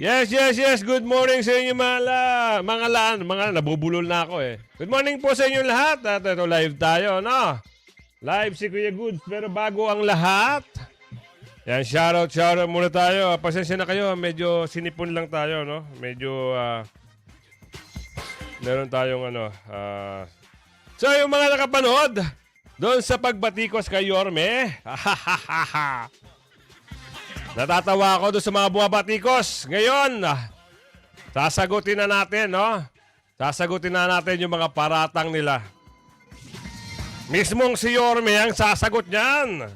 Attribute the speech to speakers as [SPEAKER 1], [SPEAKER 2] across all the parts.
[SPEAKER 1] Yes, yes, yes. Good morning sa inyo mga nabubulol na ako eh. Good morning po sa inyo lahat. At ito live tayo, no? Live si Kuya Goods. Pero bago ang lahat, yan, shoutout muna tayo. Pasensya na kayo, medyo sinipon lang tayo, no? Medyo, meron tayong so yung mga nakapanood, doon sa pagbatikos kay Yorme, natatawa ako doon sa mga bumabatikos. Ngayon, sasagutin na natin, no? Sasagutin na natin yung mga paratang nila. Mismong si Yorme ang sasagot niyan.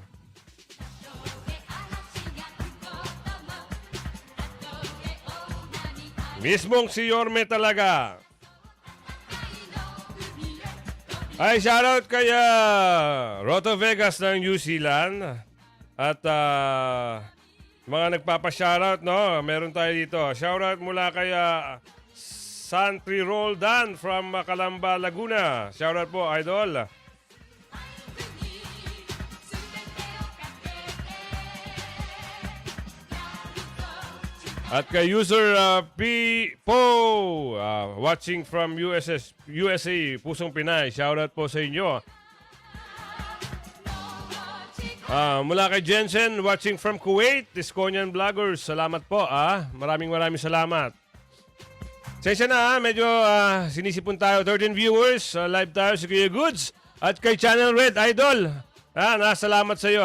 [SPEAKER 1] Mismong si Yorme talaga. Ay, shoutout kay Roto Vegas ng New Zealand. At mga nagpapa-shoutout, no? Meron tayo dito. Shoutout mula kay Santri Roldan from Calamba, Laguna. Shoutout po, idol. At kay user P.Po. Watching from USA, Pusong Pinay. Shoutout po sa inyo. Mula kay Jensen, watching from Kuwait, Disconian Vloggers. Salamat po, Maraming salamat. Sensya na, medyo sinisipon tayo. 13 viewers, live tayo si Kuya Goods. At kay Channel Red Idol. Salamat sa iyo,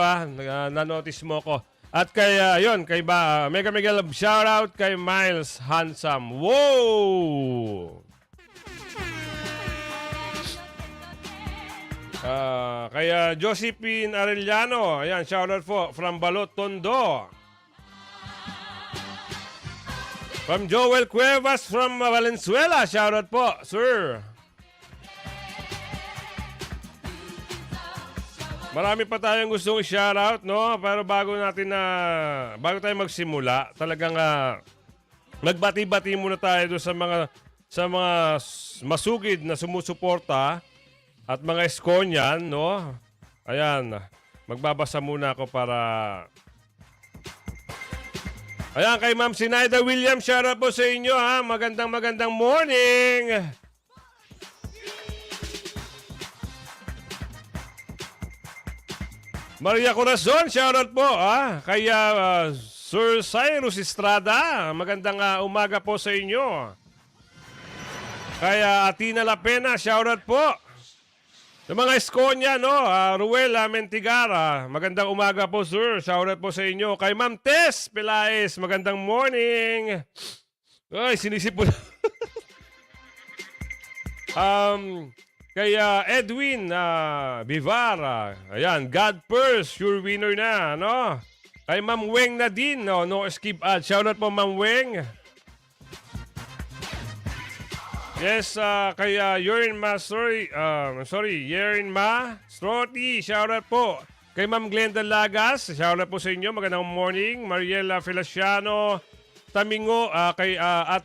[SPEAKER 1] na-notice mo ko. At kay, kay Mega Love, shoutout kay Miles Handsome. Wow! Kaya Josephine Arellano, ayan, shoutout po from Balot, Tondo. From Joel Cuevas from Valenzuela, shoutout po, sir. Marami pa tayong gustong shoutout, no? Pero bago tayo magsimula, talagang magbati-bati muna tayo doon sa mga masugid na sumusuporta. At mga Esconyan, no? Ayan, magbabasa muna ako para... Ayan, kay Ma'am Sinaida Williams, shoutout po sa inyo, ha? Magandang morning! Maria Corazon, shoutout po, ha? Kay Sir Cyrus Estrada, magandang umaga po sa inyo. Kaya Atina Lapena, shoutout po. Sa mga Esconia, no? Ruela Mentigara, magandang umaga po, sir. Shoutout po sa inyo. Kay Ma'am Tess Pelaez, magandang morning. Ay, sinisipon. Kay Edwin Vivara, ayan, God first, sure winner na, no? Kay Ma'am Weng Nadine, no skip ad. Shoutout po, Ma'am Weng. Yes, kay Yerin Ma, Yerin Ma Stroti, shoutout po. Kay Ma'am Glenda Lagas, shoutout po sa inyo, magandang morning. Mariela Feliciano, Tamingo,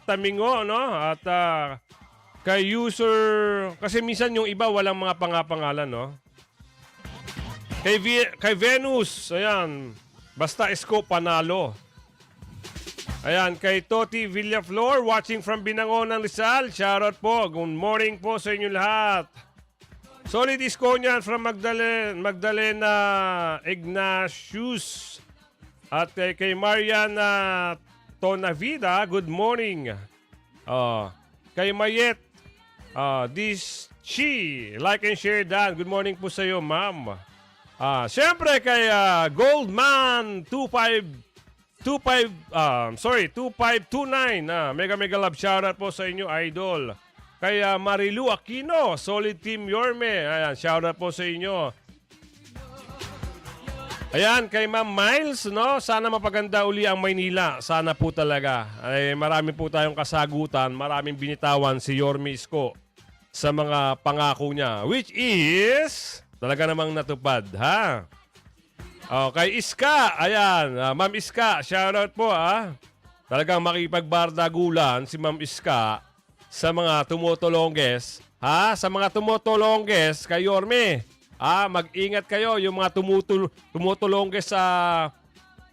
[SPEAKER 1] Tamingo, no? At kay user, kasi minsan yung iba walang mga pangalan, no? Kay Venus, ayan, basta Esko panalo. Ayan, kay Toti Villaflor, watching from Binangonan, Rizal. Shoutout po. Good morning po sa inyo lahat. Solid Isconian from Magdalena Ignatius. At kay Mariana Tonavida, good morning. Kay Mayet, this she, like and share Dan. Good morning po sa iyo, ma'am. Siyempre kay Goldman 2529, mega love shoutout po sa inyo, idol. Kay Marilu Aquino, Solid Team Yorme, ayan, shoutout po sa inyo. Ayan, kay Ma'am Miles, no? Sana mapaganda uli ang Maynila. Sana po talaga. Ay, marami po tayong kasagutan, maraming binitawan si Yorme Isko sa mga pangako niya, which is talaga namang natupad, ha? Kay Iska, ayan, Ma'am Iska, shoutout po, Talagang makipagbardagulan si Ma'am Iska sa mga tumutulongges, Sa mga tumutulongges kay Yorme, mag-ingat kayo yung mga tumutulongges sa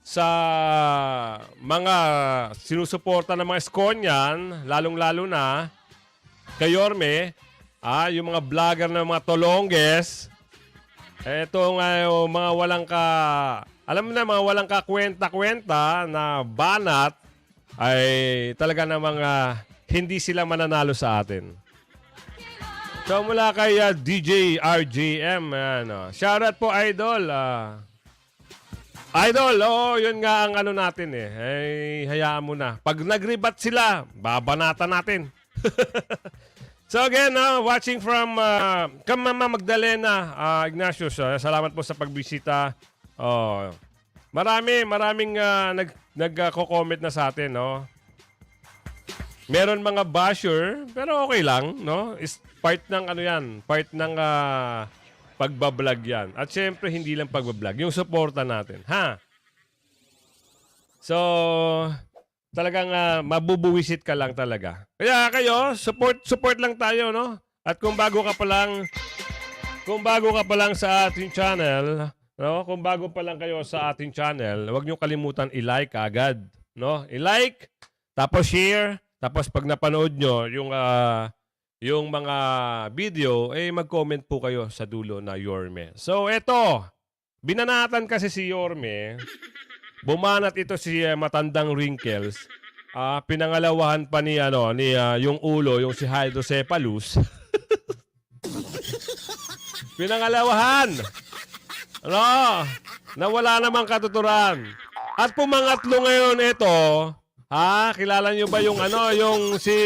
[SPEAKER 1] sa mga sinusuporta ng mga Esconian, lalong-lalo na kay Yorme, yung mga vlogger ng mga Tolonges, eto nga yung mga walang alam mo na, mga walang kakwenta-kwenta na banat, ay talaga namang hindi sila mananalo sa atin. So mula kay DJ RJM, shoutout po Idol. Idol, yun nga ang ano natin eh. Ay, hayaan mo na. Pag nag-rebat sila, babanatan natin. So again, watching from Mama Magdalena, Ignatius, salamat po sa pagbisita. Maraming nagko-comment na sa atin, no? Meron mga basher, pero okay lang, no? Is part ng ano yan, part ng pagbablog yan. At syempre, hindi lang pagbablog, yung suporta natin, ha? So, talagang mabubuwisit ka lang talaga. Kaya kayo, support lang tayo, no? At kung bago ka pa lang sa ating channel, no? Kung bago pa lang kayo sa ating channel, huwag niyo kalimutan i-like agad, no? I-like, tapos share, tapos pag napanood nyo yung mga video, mag-comment po kayo sa dulo na Yorme. So, eto, binanatan kasi si Yorme. Bumanat ito si matandang Wrinkles. Pinangalawahan pa ni yung ulo, yung si hydrocephalus. Pinangalawahan. Na wala namang katuturan. At pumangatlo ngayon ito, kilala niyo ba yung yung si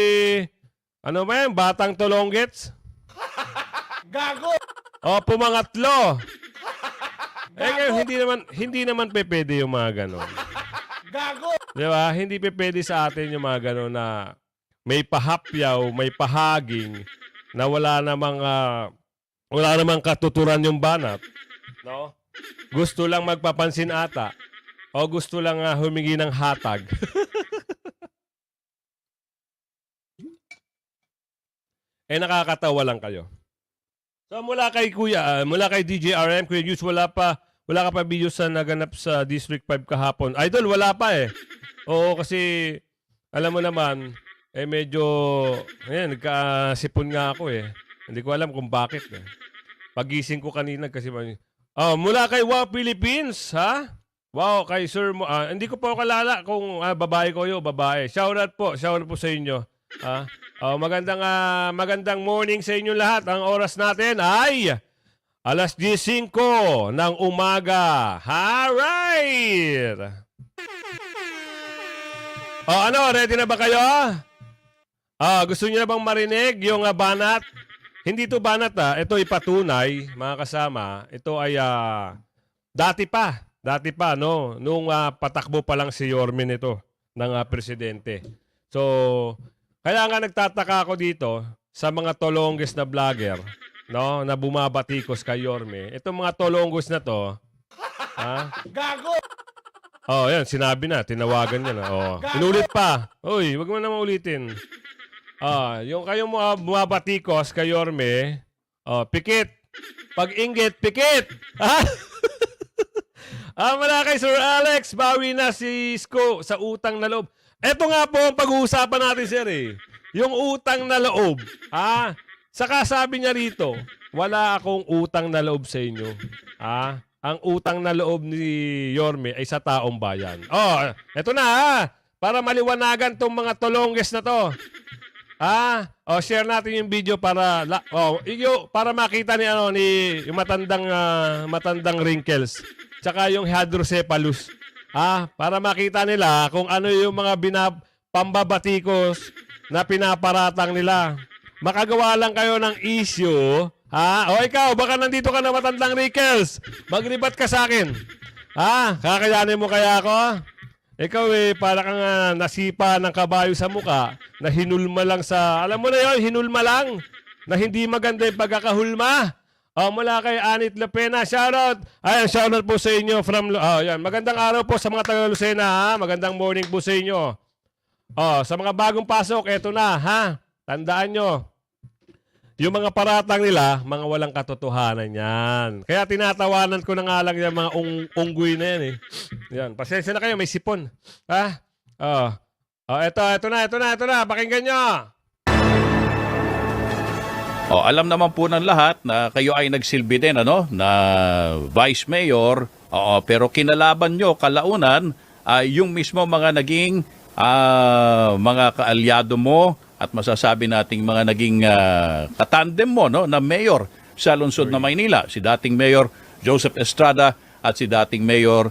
[SPEAKER 1] Batang Tolongets?
[SPEAKER 2] Gago!
[SPEAKER 1] Pumangatlo. Hindi naman pwede yung mga ganon.
[SPEAKER 2] Gago!
[SPEAKER 1] Di ba? Hindi pwede sa atin yung mga ganon na may pahapyaw, may pahaging, na wala namang katuturan yung banat. No? Gusto lang magpapansin ata. O gusto lang humingi ng hatag. Nakakatawa lang kayo. So mula kay DJ RM, Kuya Juice, wala ka pa video sa naganap sa District 5 kahapon. Idol, wala pa eh. Oo, kasi alam mo naman, medyo, nagkasipon nga ako eh. Hindi ko alam kung bakit eh. Pagising ko kanina kasi, mula kay Wow Philippines, ha? Wow, kay Sir mo, hindi ko po kalala kung babae ko yun, babae. Shoutout po sa inyo. Magandang morning sa inyo lahat. Ang oras natin ay 10:05 ng umaga. Alright! Ready na ba kayo? Gusto niyo na bang marinig yung banat? Hindi to banat ito ipatunay, mga kasama. Ito ay dati pa, no? Nung patakbo pa lang si Yorme nito ng presidente. So, kaya nga nagtataka ako dito sa mga Tolonges na vlogger, no, na bumabatikos kay Yorme. Itong mga Tolonges na to,
[SPEAKER 2] Gago!
[SPEAKER 1] yan, sinabi na, tinawagan niya na. Inulit pa. Uy, wag mo na maulitin. Yung kayong mga bumabatikos kay Yorme, pikit. Pag inggit, pikit. Mula kay Sir Alex, bawi na si Isko sa utang na loob. Ito nga po ang pag-uusapan natin, sir eh. Yung utang na loob. Saka sabi niya rito, wala akong utang na loob sa inyo. Ang utang na loob ni Yorme ay sa taong bayan. Ito na para maliwanagan tong mga Tolonges na to. Share natin yung video para makita ni yung matandang Wrinkles. Tsaka yung hydrocephalus. Para makita nila kung ano yung mga pambabatikos na pinaparatang nila. Makagawa lang kayo ng issue. Ikaw, baka nandito ka na matandang Wrinkles. Magribat ka sa akin. Kakayanin mo kaya ako? Ikaw para kang nasipa ng kabayo sa muka na hinulma lang alam mo na yun, hinulma lang na hindi maganda yung pagkakahulma. Mula kay Anit Lapena, shoutout. Shoutout po sa inyo from yan. Magandang araw po sa mga taga Lucena, Magandang morning po sa inyo. Sa mga bagong pasok, eto na, Tandaan nyo. yung mga paratang nila, mga walang katotohanan yan. Kaya tinatawanan ko na nga lang yung mga unggoy na yan eh. Yan, pasensya na kayo, may sipon. Ha? Oh. Oh, ito na. Pakinggan nyo.
[SPEAKER 3] O, alam naman po ng lahat na kayo ay nagsilbi din na vice mayor. Oo, pero kinalaban nyo kalaunan yung mismo mga naging mga kaalyado mo at masasabi nating mga naging katandem mo na mayor sa lungsod na Maynila. Si dating Mayor Joseph Estrada at si dating Mayor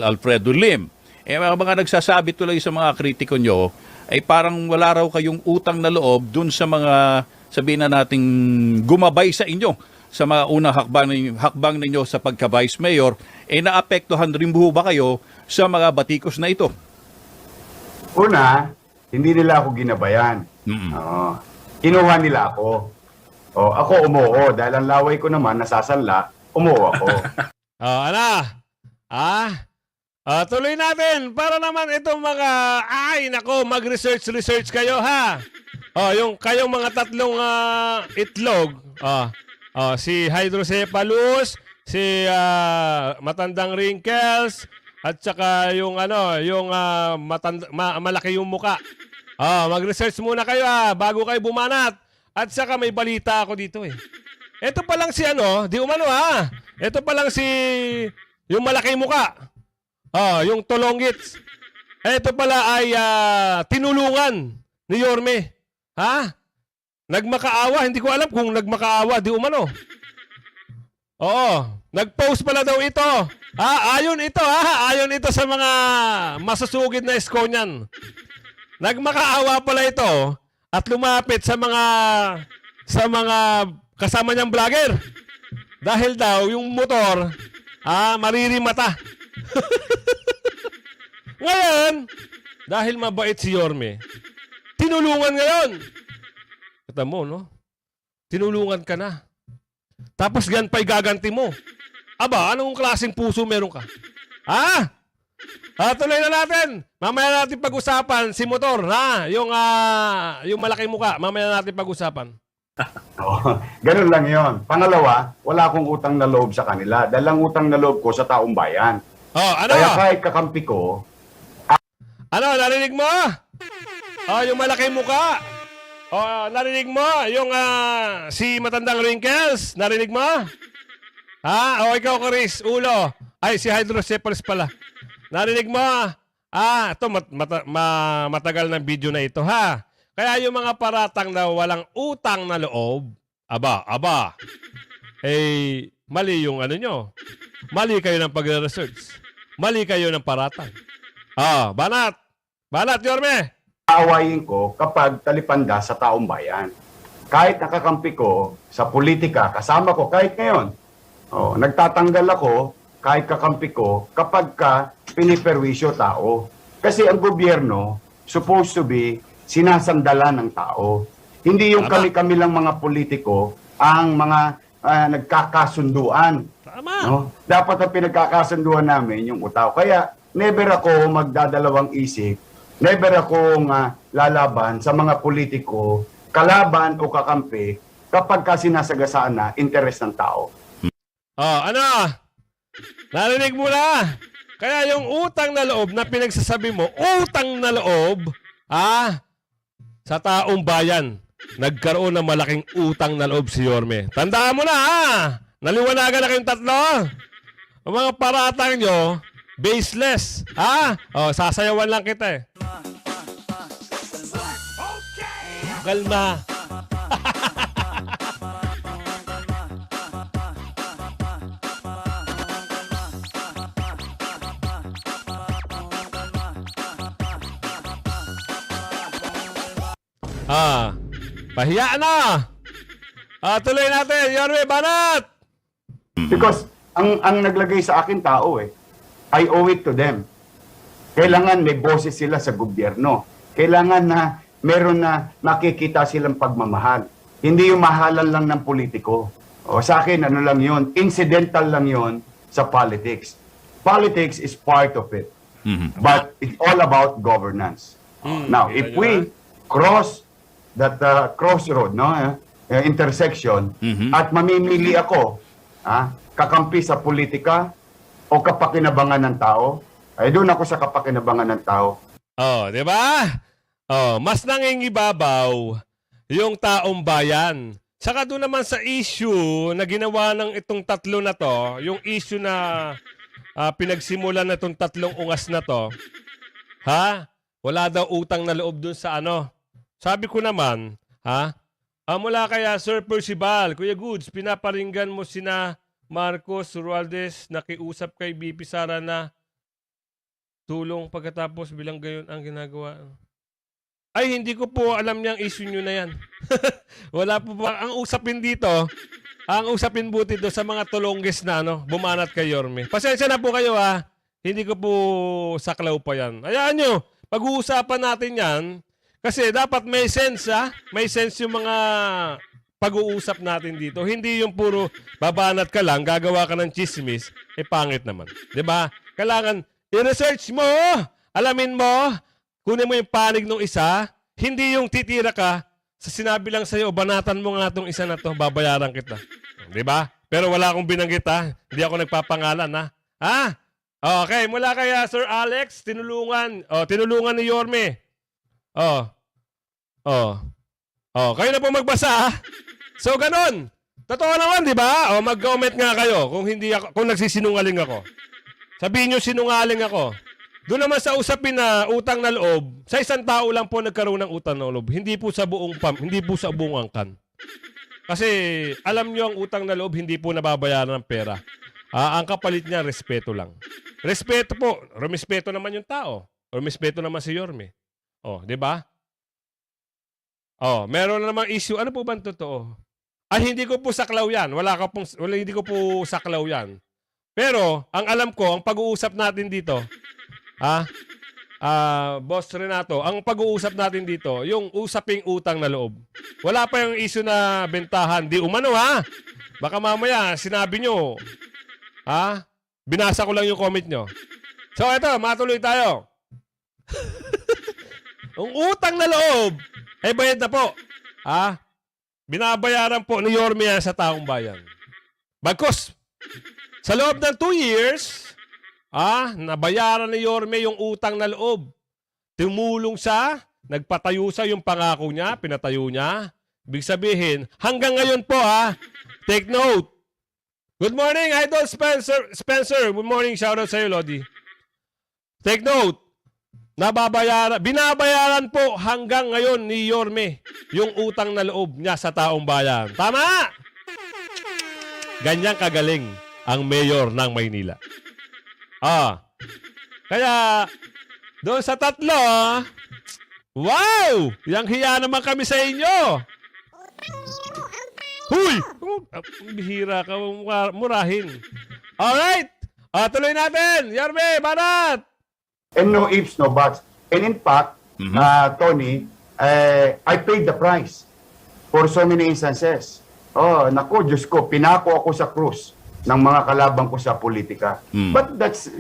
[SPEAKER 3] Alfredo Lim. Mga nagsasabi tuloy sa mga kritiko nyo, ay parang wala raw kayong utang na loob dun sa mga, sabihin na nating gumabay sa inyo sa mga unang hakbang ninyo sa pagka-vice mayor, naapektuhan rin po ba kayo sa mga batikos na ito?
[SPEAKER 4] Una, hindi nila ako ginabayan. Oo. Kinuha nila ako. Ako umuo. Dahil ang laway ko naman, nasasanla, umuo ako.
[SPEAKER 1] Tuloy natin para naman itong mga, mag-research kayo ha. Yung kayong mga tatlong itlog, si hydrocephalus, si matandang wrinkles, at saka yung malaki yung muka. Mag-research muna kayo bago kayo bumanat. At saka may balita ako dito eh. Ito pa lang si di umano Ito pa lang si yung malaki muka. Yung Tolongits. Ito pala ay tinulungan ni Yorme. Nagmakaawa, hindi ko alam kung nagmakaawa, di umano. Oo, nag-post pala daw ito. Ayon ito sa mga masusugid na Esconian. Nagmakaawa pala ito at lumapit sa mga kasama niyang vlogger. Dahil daw yung motor, maririmata. Ngayon, dahil mabait si Yorme, tinulungan ngayon. Kita mo, no? Tinulungan ka na. Tapos gan pa'y gaganti mo. Aba, anong klaseng puso meron ka? Tuloy na natin. Mamaya natin pag-usapan si motor, yung malaking muka. Mamaya natin pag-usapan.
[SPEAKER 4] Ganun lang yon. Pangalawa, wala akong utang na loob sa kanila. Dahil ang utang na loob ko sa taong bayan. Kaya kahit kakampi ko...
[SPEAKER 1] narinig mo? Yung malaking muka. Narinig mo? Yung si matandang wrinkles. Narinig mo? Ikaw, Chris, ulo. Ay, si hydrocephalus pala. Narinig mo? Ito, matagal ng video na ito, ha? Kaya yung mga paratang na walang utang na loob, mali yung nyo. Mali kayo ng pagre-research. Mali kayo ng paratang. Banat, Yorme.
[SPEAKER 4] Aawayin ko kapag talipanda sa taong bayan. Kahit nakakampi ko sa politika, kasama ko kahit ngayon. Nagtatanggal ako kahit kakampi ko kapag piniperwisyo tao. Kasi ang gobyerno supposed to be sinasandalan ng tao. Hindi yung kami lang mga politiko ang mga nagkakasunduan.
[SPEAKER 1] Tama.
[SPEAKER 4] No? Dapat ang pinagkakasunduan namin yung utaw. Kaya never ako magdadalawang isip, never akong lalaban sa mga politiko, kalaban o kakampi kapag sinasagasaan na interes ng tao.
[SPEAKER 1] Narinig mo na? Kaya yung utang na loob na pinagsasabi mo, utang na loob, sa taong bayan, nagkaroon ng malaking utang na loob si Yorme. Tandaan mo na, naliwanagan na kayong tatlo. Ang mga paratang nyo, baseless. Sasayawan lang kita eh. Kalma. Pahiya na. Tuloy natin. Yorme, banat.
[SPEAKER 4] Because ang naglagay sa akin tao I owe it to them. Kailangan may boses sila sa gobyerno. Kailangan na meron na makikita silang pagmamahal. Hindi yung mahalan lang ng politiko. Sa akin, lang yun. Incidental lang yun sa politics. Politics is part of it. But it's all about governance. Now, if we cross that crossroad, intersection at mamimili ako, kakampi sa politika o kapakinabangan ng tao, ay doon ako sa kapakinabangan ng tao.
[SPEAKER 1] Oh, di ba? Oh, mas nangingibabaw yung taong bayan. Saka doon naman sa issue na ginawa ng itong tatlo na to, yung issue na pinagsimulan na itong tatlong ungas na to, wala daw utang na loob doon sa ano. Sabi ko naman, mula kaya Sir Percival, Kuya Goods, pinaparinggan mo sina Marcos, Romualdez, nakiusap kay BP Sara na tulong pagkatapos bilang gayon ang ginagawa. Ay, hindi ko po alam niyang issue nyo na yan. Wala po ba? Ang usapin dito, ang usapin buti dito sa mga tulongges na bumanat kay Yorme. Pasensya na po kayo Hindi ko po saklaw pa yan. Hayaan nyo, pag-uusapan natin yan. Kasi dapat may sense May sense yung mga pag-uusap natin dito. Hindi yung puro babanat ka lang, gagawa ka ng chismis, pangit naman. 'Di ba? Kailangan i-research mo, alamin mo, kunin mo yung panig ng isa, hindi yung titira ka, sa sinabi lang sa'yo, banatan mo nga itong isa na to, babayaran kita. Di ba? Pero wala akong binanggit Hindi ako nagpapangalan Okay, mula kaya Sir Alex, tinulungan ni Yorme. Kayo na po magbasa So, ganon. Totoo naman, di ba? Mag-comment nga kayo kung nagsisinungaling ako. Sabihin nyo sinungaling ako. Doon naman sa usapin na utang na loob, sa isang tao lang po nagkaroon ng utang na loob. Hindi po sa buong angkan. Kasi alam nyo ang utang na loob, hindi po nababayaran ng pera. Ang kapalit niya, respeto lang. Respeto po. Rumespeto naman yung tao. Rumespeto naman si Yorme. Di ba? Meron na namang issue. Ano po ba ang totoo? Hindi ko po saklaw yan. Hindi ko po saklaw yan. Pero, ang alam ko, ang pag-uusap natin dito, Boss Renato, ang pag-uusap natin dito, yung usaping utang na loob. Wala pa yung issue na bentahan. Di umano Baka mamaya, sinabi nyo, binasa ko lang yung comment nyo. So, eto, matuloy tayo. Ang utang na loob, bayad na po. Binabayaran po ni Yorme yan sa taong bayan. Bagkus, sa loob ng 2 years, nabayaran ni Yorme yung utang na loob. Tumulong siya, nagpatayo sa yung pangako niya, pinatayo niya. Ibig sabihin, hanggang ngayon po take note. Good morning, Idol Spencer. Good morning, shoutout sa iyo, Lodi. Take note. Binabayaran po hanggang ngayon ni Yorme yung utang na loob niya sa taong bayan. Tama! Ganyan kagaling ang mayor ng Maynila. Kaya, doon sa tatlo, wow! Yang hiya naman kami sa inyo. Huy! Bihira ka, murahin. Alright! Tuloy natin. Yorme, banat!
[SPEAKER 4] And no ifs, no buts. And in fact, Tony, I paid the price for so many instances. Naku, Diyos ko, pinako ako sa krus ng mga kalaban ko sa politika. But that's,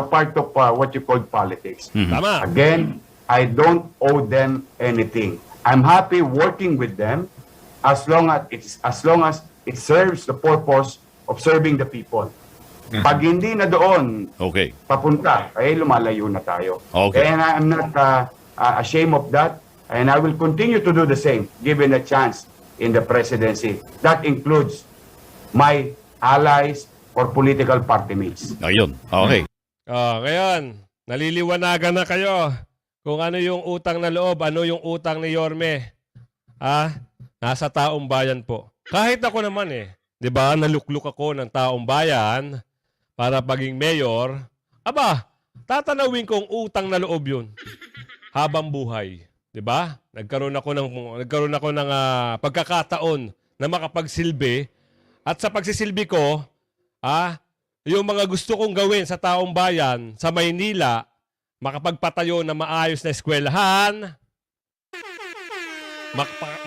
[SPEAKER 4] part of what you call politics.
[SPEAKER 1] Tama.
[SPEAKER 4] Again, I don't owe them anything. I'm happy working with them as long as it serves the purpose of serving the people. Pag hindi na doon papunta, lumalayo na tayo.
[SPEAKER 3] Okay.
[SPEAKER 4] And I'm not ashamed of that. And I will continue to do the same given a chance in the presidency. That includes my allies or political party mates.
[SPEAKER 3] Ayun. Okay.
[SPEAKER 1] Ngayon, naliliwanagan na kayo kung ano yung utang na loob, ano yung utang ni Yorme. Nasa taong bayan po. Kahit ako naman di ba, nalukluk ako ng taong bayan para paging mayor, tatanawin kong utang na loob yun habang buhay. 'Di ba? Nagkaroon ako ng pagkakataon na makapagsilbi at sa pagsisilbi ko, yung mga gusto kong gawin sa taong bayan sa Maynila, makapagpatayo na maayos na eskwelahan,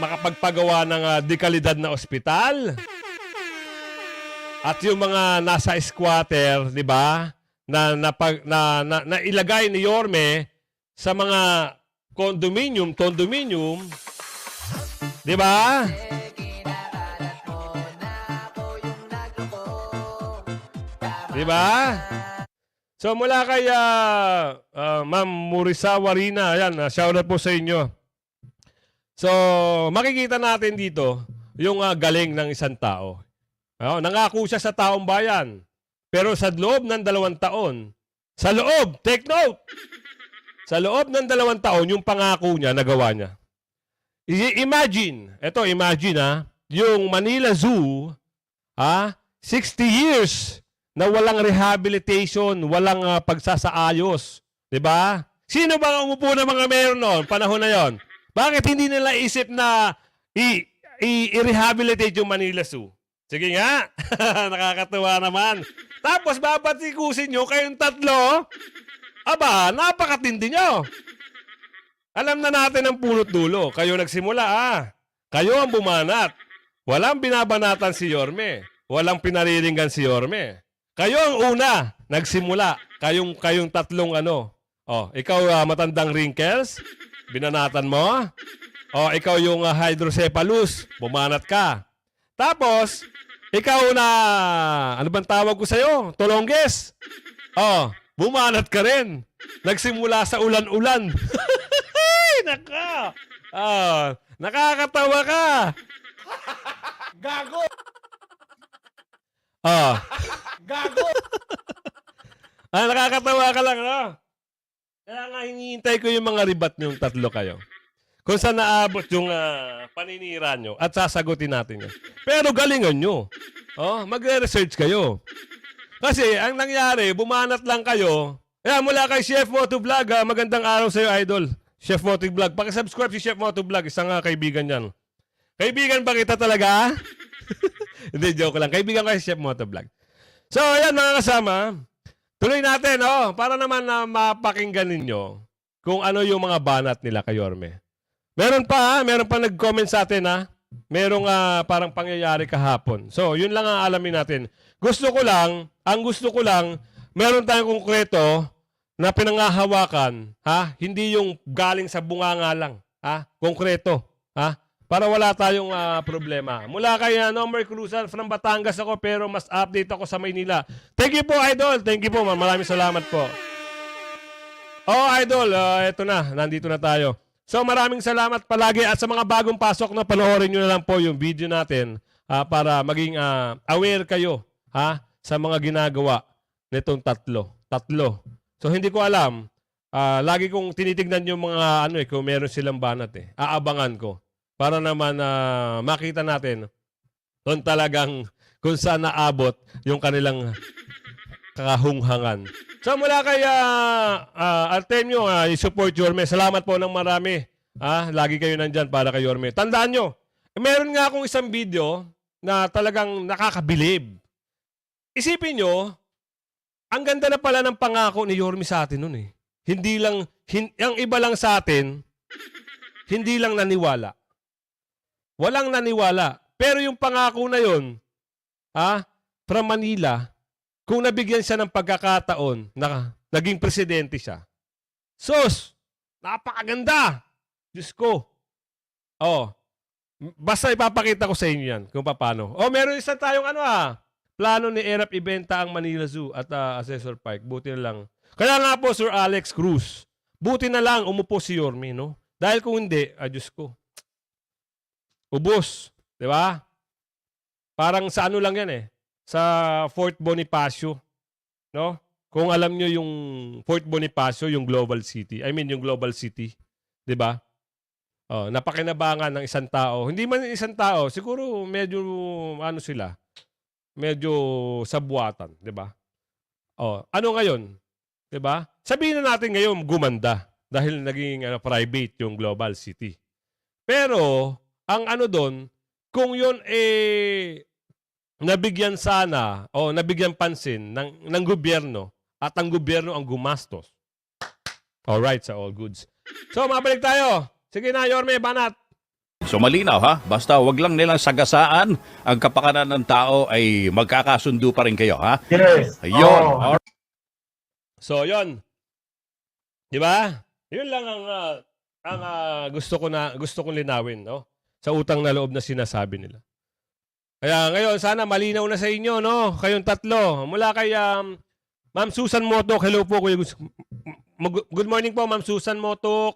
[SPEAKER 1] makapagpagawa ng dekalidad na ospital, at yung mga nasa squatter, 'di ba? Na ilagay ni Yorme sa mga condominium, 'di ba? Di ba? So mula kay Ma'am Murisawa Rina, ayan, shoutout po sa inyo. So makikita natin dito yung galing ng isang tao. Nangako siya sa taong bayan. Pero sa loob ng 2 taon, take note, sa loob ng 2 taon, yung pangako niya, nagawa niya. Imagine yung Manila Zoo, 60 years na walang rehabilitation, walang pagsasaayos. Diba? Sino ba ang umupo ng mga mayor noon, panahon na yon? Bakit hindi nila isip na i-rehabilitate yung Manila Zoo? Sige nga, nakakatuwa naman. Tapos babatikusin nyo kayong 3, aba, napakatindi nyo. Alam na natin ang punot dulo. Kayo nagsimula, Kayo ang bumanat. Walang binabanatan si Yorme. Walang pinariringgan si Yorme. Kayo ang una, nagsimula. Kayong 3 ikaw matandang wrinkles, binanatan mo. Ikaw yung hydrocephalus, bumanat ka. Tapos, ikaw na, ano bang tawag ko sa'yo? Tolongges. Bumanat ka rin. Nagsimula sa ulan-ulan. Ay, naka. Nakakatawa ka.
[SPEAKER 2] Gago! Gago!
[SPEAKER 1] Nakakatawa ka lang, no? Kaya nga, hinihintay ko yung mga ribat niyong 3 kayo. Kung saan naabot yung paninira nyo at sasagutin natin yun. Pero galingan nyo. Magre-research kayo. Kasi ang nangyari, bumanat lang kayo. Mula kay Chef Moto Vlog, magandang araw sa'yo, idol. Chef Moto Vlog. Pakisubscribe si Chef Moto Vlog. Isang kaibigan yan. Kaibigan ba kita talaga? Hindi, joke lang. Kaibigan ko si Chef Moto Vlog. So, ayan mga kasama. Tuloy natin, para naman na mapakinggan ninyo kung ano yung mga banat nila kay Yorme. Meron pa nag-comment sa atin, merong parang pangyayari kahapon. So, yun lang ang alamin natin. Ang gusto ko lang, meron tayong konkreto na pinangahawakan, hindi yung galing sa bunganga lang, konkreto, para wala tayong problema. Mula kay Nomer Cruzan from Batangas ako, pero mas update ako sa Maynila. Thank you po, idol. Thank you po, maraming salamat po. Idol, eto na, nandito na tayo. So maraming salamat palagi at sa mga bagong pasok na panoorin nyo na lang po yung video natin para maging aware kayo sa mga ginagawa nitong 3. So hindi ko alam, lagi kong tinitignan yung mga kung meron silang banat aabangan ko para naman makita natin kung saan naabot yung kanilang kahunghangan. So mula kay Artemio, i-support Yorme. Salamat po ng marami. Lagi kayo nandyan para kay Yorme. Tandaan nyo, meron nga akong isang video na talagang nakakabilib. Isipin nyo, ang ganda na pala ng pangako ni Yorme sa atin nun . Ang iba lang sa atin, hindi lang naniwala. Walang naniwala. Pero yung pangako na yun, from Manila, kung nabigyan siya ng pagkakataon na naging presidente siya. Sus! Napakaganda! Diyos ko. Basta ipapakita ko sa inyo yan kung paano. Meron isa tayong plano ni Erap ibenta ang Manila Zoo at Assessor Park. Buti na lang. Kaya nga po, Sir Alex Cruz, buti na lang umupo si Yorme, no? Dahil kung hindi, Diyos ko. Ubos. Di ba? Parang sa lang yan sa Fort Bonifacio, no? Kung alam nyo yung Fort Bonifacio, yung global city. Yung global city, 'di ba? Napakinabangan ng isang tao. Hindi man isang tao, siguro medyo sila. Medyo sabuatan, 'di ba? Ano ngayon? 'Di ba? Sabihin na natin ngayon gumanda dahil naging private yung global city. Pero ang doon, kung 'yon nabigyan sana o nabigyan pansin ng gobyerno at ang gobyerno ang gumastos. Alright, sa all goods. So, mabalik tayo. Sige na, Yorme, banat.
[SPEAKER 3] So malinaw basta wag lang nilang sagasaan ang kapakanan ng tao ay magkakasundo pa rin kayo
[SPEAKER 4] Yes.
[SPEAKER 3] Ayun.
[SPEAKER 1] So, yon. Di ba? Yun lang ang gusto kong linawin, no? Sa utang na loob na sinasabi nila. Kaya ngayon, sana malinaw na sa inyo, no? Kayong tatlo. Mula kay Ma'am Susan Motok. Hello po, Kuya Good morning po, Ma'am Susan Motok.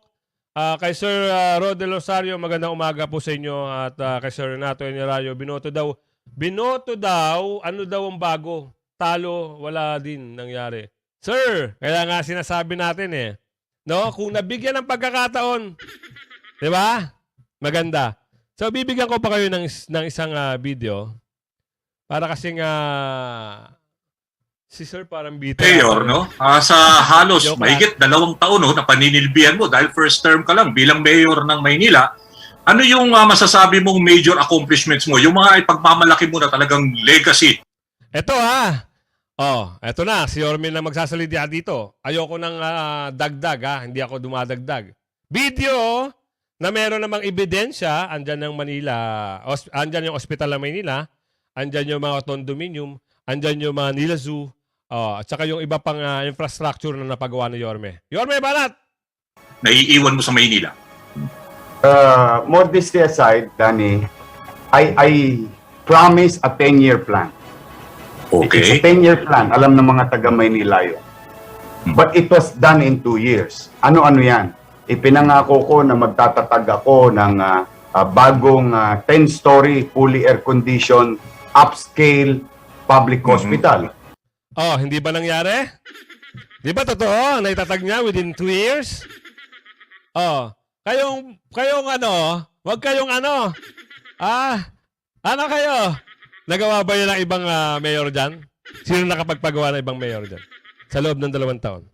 [SPEAKER 1] Kay Sir Rod De Rosario, magandang umaga po sa inyo. At kay Sir Renato Enerario, binoto daw, ano daw ang bago? Talo, wala din nangyari. Sir, kaya nga sinasabi natin no? Kung nabigyan ng pagkakataon, di ba? Maganda. So, bibigyan ko pa kayo ng isang video para kasing si Sir parang bita.
[SPEAKER 5] Mayor, no? Sa halos
[SPEAKER 1] Joke
[SPEAKER 5] mahigit 2 taon, no, na paninilbihan mo dahil first term ka lang bilang mayor ng Maynila, ano yung masasabi mong major accomplishments mo? Yung mga ipagmamalaki mo na talagang legacy.
[SPEAKER 1] Ito eto na. Si Ormin na magsasalita dito. Ayoko ng dagdag hindi ako dumadagdag. Video na meron namang ebidensya, andyan ng Manila, andyan yung ospital ng Maynila, andyan yung mga condominium, andyan yung mga Nila Zoo, at saka yung iba pang infrastructure na napagawa ni Yorme. Yorme, banat!
[SPEAKER 5] Naiiwan mo sa Maynila.
[SPEAKER 4] Modesty aside, Danny, I promise a 10-year plan. It's a
[SPEAKER 5] Okay.
[SPEAKER 4] 10-year plan. Alam ng mga taga Maynila yun. But it was done in 2 years. Ano-ano yan? Ipinangako ko na magtatatag ako ng bagong 10-story, fully air-conditioned, upscale public hospital.
[SPEAKER 1] Hindi ba nangyari? Di ba totoo? Naitatag niya within 2 years? Kayong wag kayong ano kayo? Nagawa ba yun ng ibang mayor dyan? Sino nakapagpagawa ng ibang mayor dyan? Sa loob ng 2 taon.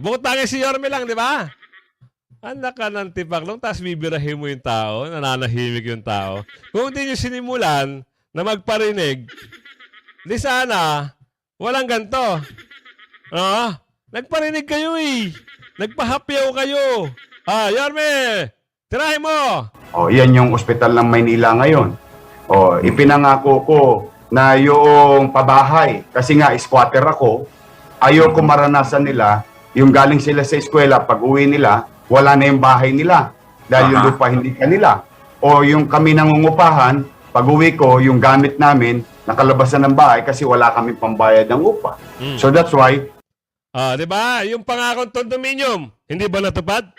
[SPEAKER 1] Bukod tayo si Yorme lang, di ba? Anak ka ng tipaklong, tapos bibirahin mo yung tao, nananahimik yung tao. Kung hindi nyo sinimulan na magparinig, di sana, walang ganito. Nagparinig kayo Nagpahapyaw kayo. Yorme, tirahin mo.
[SPEAKER 4] Yan yung ospital ng Maynila ngayon. Ipinangako ko na yung pabahay, kasi nga squatter ako, ayoko maranasan nila, yung galing sila sa eskwela, pag uwi nila, wala na yung bahay nila. Dahil yung lupa hindi kanila. O yung kami nangungupahan, pag uwi ko, yung gamit namin, nakalabasan ng bahay kasi wala kami pambayad ng upa. So that's why,
[SPEAKER 1] Di ba? Yung pangakong condominium, hindi ba natupad?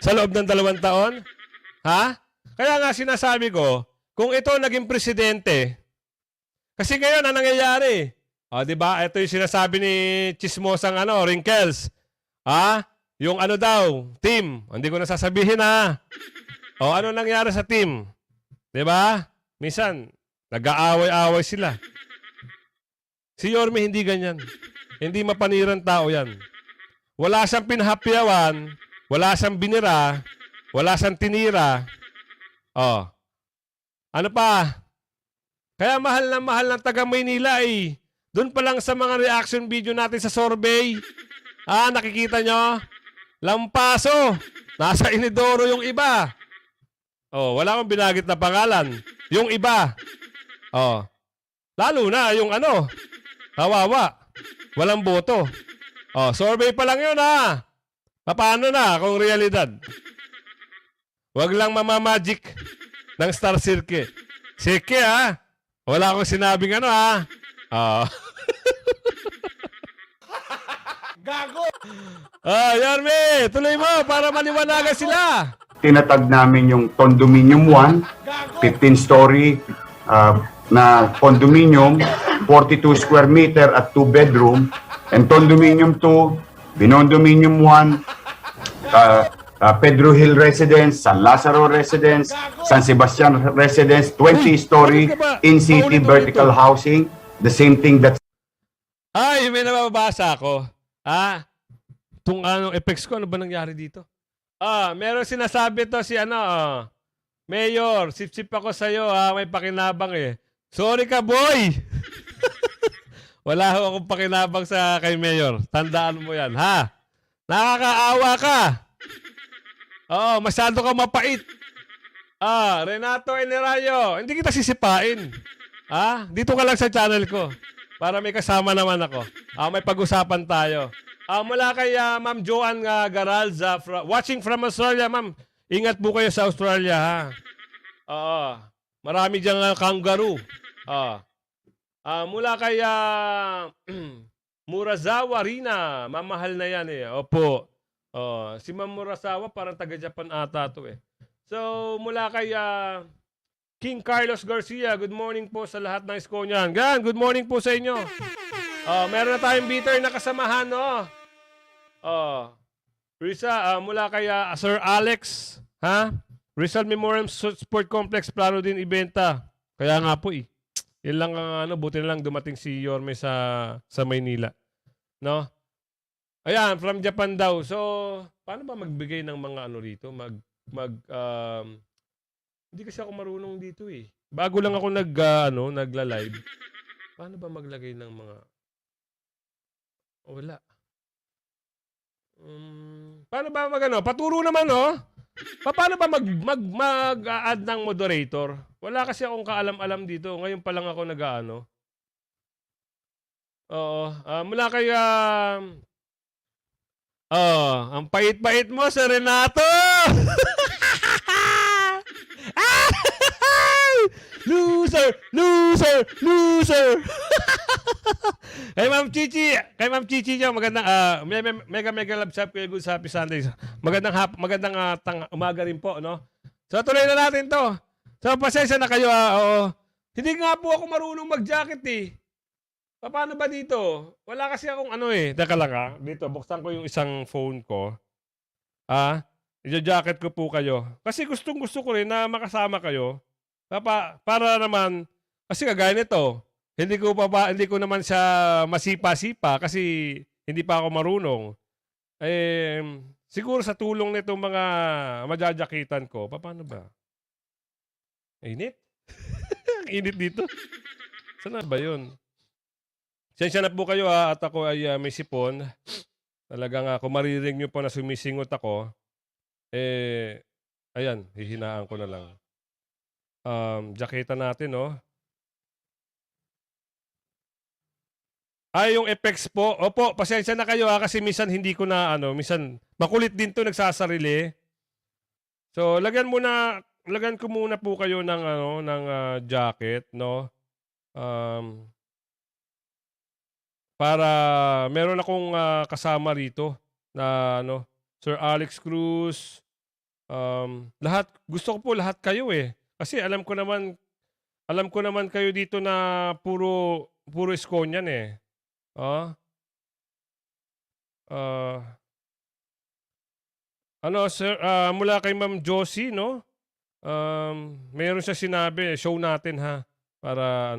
[SPEAKER 1] Sa loob ng 2 taon? Kaya nga sinasabi ko, kung ito naging presidente, kasi ngayon, ang nangyayari? Di ba? Ito yung sinasabi ni Chismosang Wrinkles. Yung daw, team. Hindi ko na sasabihin ano nangyari sa team? Di ba? Minsan, nag-aaway-aaway sila. Si Yorme hindi ganyan. Hindi mapanirang tao yan. Wala siyang pinahapyawan, wala siyang binira, wala siyang tinira. Ano pa? Kaya mahal ng taga Maynila Doon pa lang sa mga reaction video natin sa survey. Nakikita nyo? Lampaso. Nasa Inidoro yung iba. Wala akong binagit na pangalan. Yung iba. Lalo na yung kawawa. Walang boto. Survey pa lang yun Paano na kung realidad? Wag lang mamamagic ng Star Circle. Sike Wala akong sinabing
[SPEAKER 2] Gago!
[SPEAKER 1] Yorme, tuloy mo para maliwanagan sila.
[SPEAKER 4] tinatag namin yung Condominium 1, 15-story na condominium, 42 square meter at 2 bedroom, and Condominium 2, Binondominium 1, Pedro Hill Residence, San Lazaro Residence, San Sebastian Residence, 20-story in-city vertical housing, the same thing that
[SPEAKER 1] May nababasa ako. Itong effects ko, ano ba nangyari dito? Meron sinasabi to si Mayor, sip-sip ako sa'yo may pakinabang Sorry ka, boy! Wala akong pakinabang kay Mayor. Tandaan mo yan, Nakakaawa ka! Masyado ka mapait. Renato Enerario, hindi kita sisipain. Dito ka lang sa channel ko. Para may kasama naman ako. May pag-usapan tayo. Mula kay Ma'am Joanne Garalza, watching from Australia, Ma'am. Ingat po kayo sa Australia, ha? Oo. Marami diyang kangaroo. Mula kay Murazawa Rina. Mamahal na yan eh. Opo. Si Ma'am Murazawa parang taga-Japan ata to eh. So, mula kay King Carlos Garcia, good morning po sa lahat ng Esconyan. Gan, good morning po sa inyo. Meron na tayong bitter na kasamahan, no? Risa, mula kay Sir Alex, ha? Rizal Memorial Sport Complex, plano din ibenta. Kaya nga po eh. Yun lang ang buti na lang dumating si Yorme sa Maynila. No? Ayan, from Japan daw. So, paano ba magbigay ng mga rito? Hindi kasi ako marunong dito eh. Bago lang ako nagla-live. Paano ba maglagay ng mga wala. Paano ba paturo naman, no? Paano ba mag-add ng moderator? Wala kasi akong kaalam-alam dito. Ngayon pa lang ako Oo. Mula kay ang pait-pait mo sa Renato. Loser! Loser! Loser! Kay Ma'am Chichi niyo, magandang mega love shop kayo, good happy Sundays. Magandang umaga rin po, no? So tuloy na natin 'to. So pasensya na kayo, oo. Hindi nga po ako marunong mag-jacket eh. Paano ba dito? Wala kasi akong Teka lang dito buksan ko yung isang phone ko. I-jacket ko po kayo. Kasi gustong-gusto ko rin na makasama kayo. Para naman kasi kagaya nito. Hindi ko naman siya masipa-sipa kasi hindi pa ako marunong. Siguro sa tulong nitong mga majajakitan ko, paano ba? Init? Init dito? Sana ba yun? Sensya na po kayo at ako ay may sipon. Talagang kung maririnig nyo po na sumisingot ako, ayan, hihinaan ko na lang. Jaketa natin, no? Yung effects po. Opo, pasensya na kayo kasi minsan hindi ko na minsan makulit din 'to nagsasarili. So, lagyan ko muna po kayo ng jacket, no? Para meron akong kasama rito na Sir Alex Cruz. Lahat gusto ko po lahat kayo eh. Kasi alam ko naman kayo dito na puro Esconyan eh. Sir, mula kay Ma'am Josie, no? Mayroon siya sinabi, show natin ha para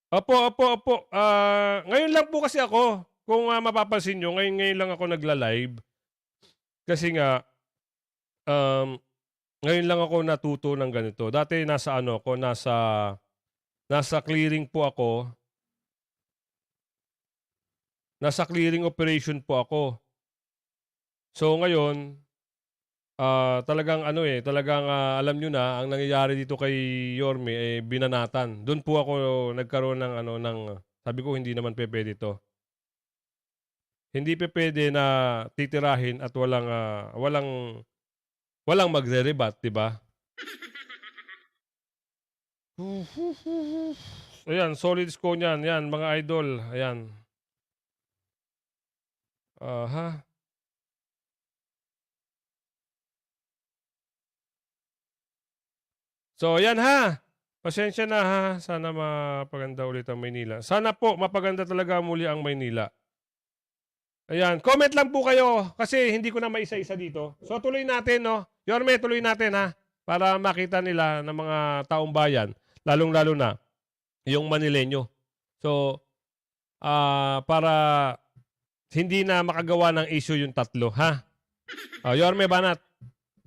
[SPEAKER 1] Opo. Ngayon lang po kasi ako, kung mapapansin nyo, ngayon lang ako nagla-live. Kasi nga, ngayon lang ako natuto ng ganito. Dati nasa clearing po ako. Nasa clearing operation po ako. So ngayon, talagang alam nyo na, ang nangyayari dito kay Yorme, binanatan. Doon po ako nagkaroon ng sabi ko, hindi naman pwede ito. Hindi pwede na titirahin at walang magre-rebat, di ba? Ayan, solid score niyan. Yan, mga idol. Ayan. So, ayan ha. Pasensya na ha. Sana mapaganda ulit ang Maynila. Sana po mapaganda talaga muli ang Maynila. Ayan, comment lang po kayo kasi hindi ko na maisa-isa dito. So tuloy natin, no? Yorme, tuloy natin ha para makita nila ng mga taong bayan, lalong-lalo na yung Manileño. So para hindi na makagawa ng issue yung tatlo, ha? Yorme Banat.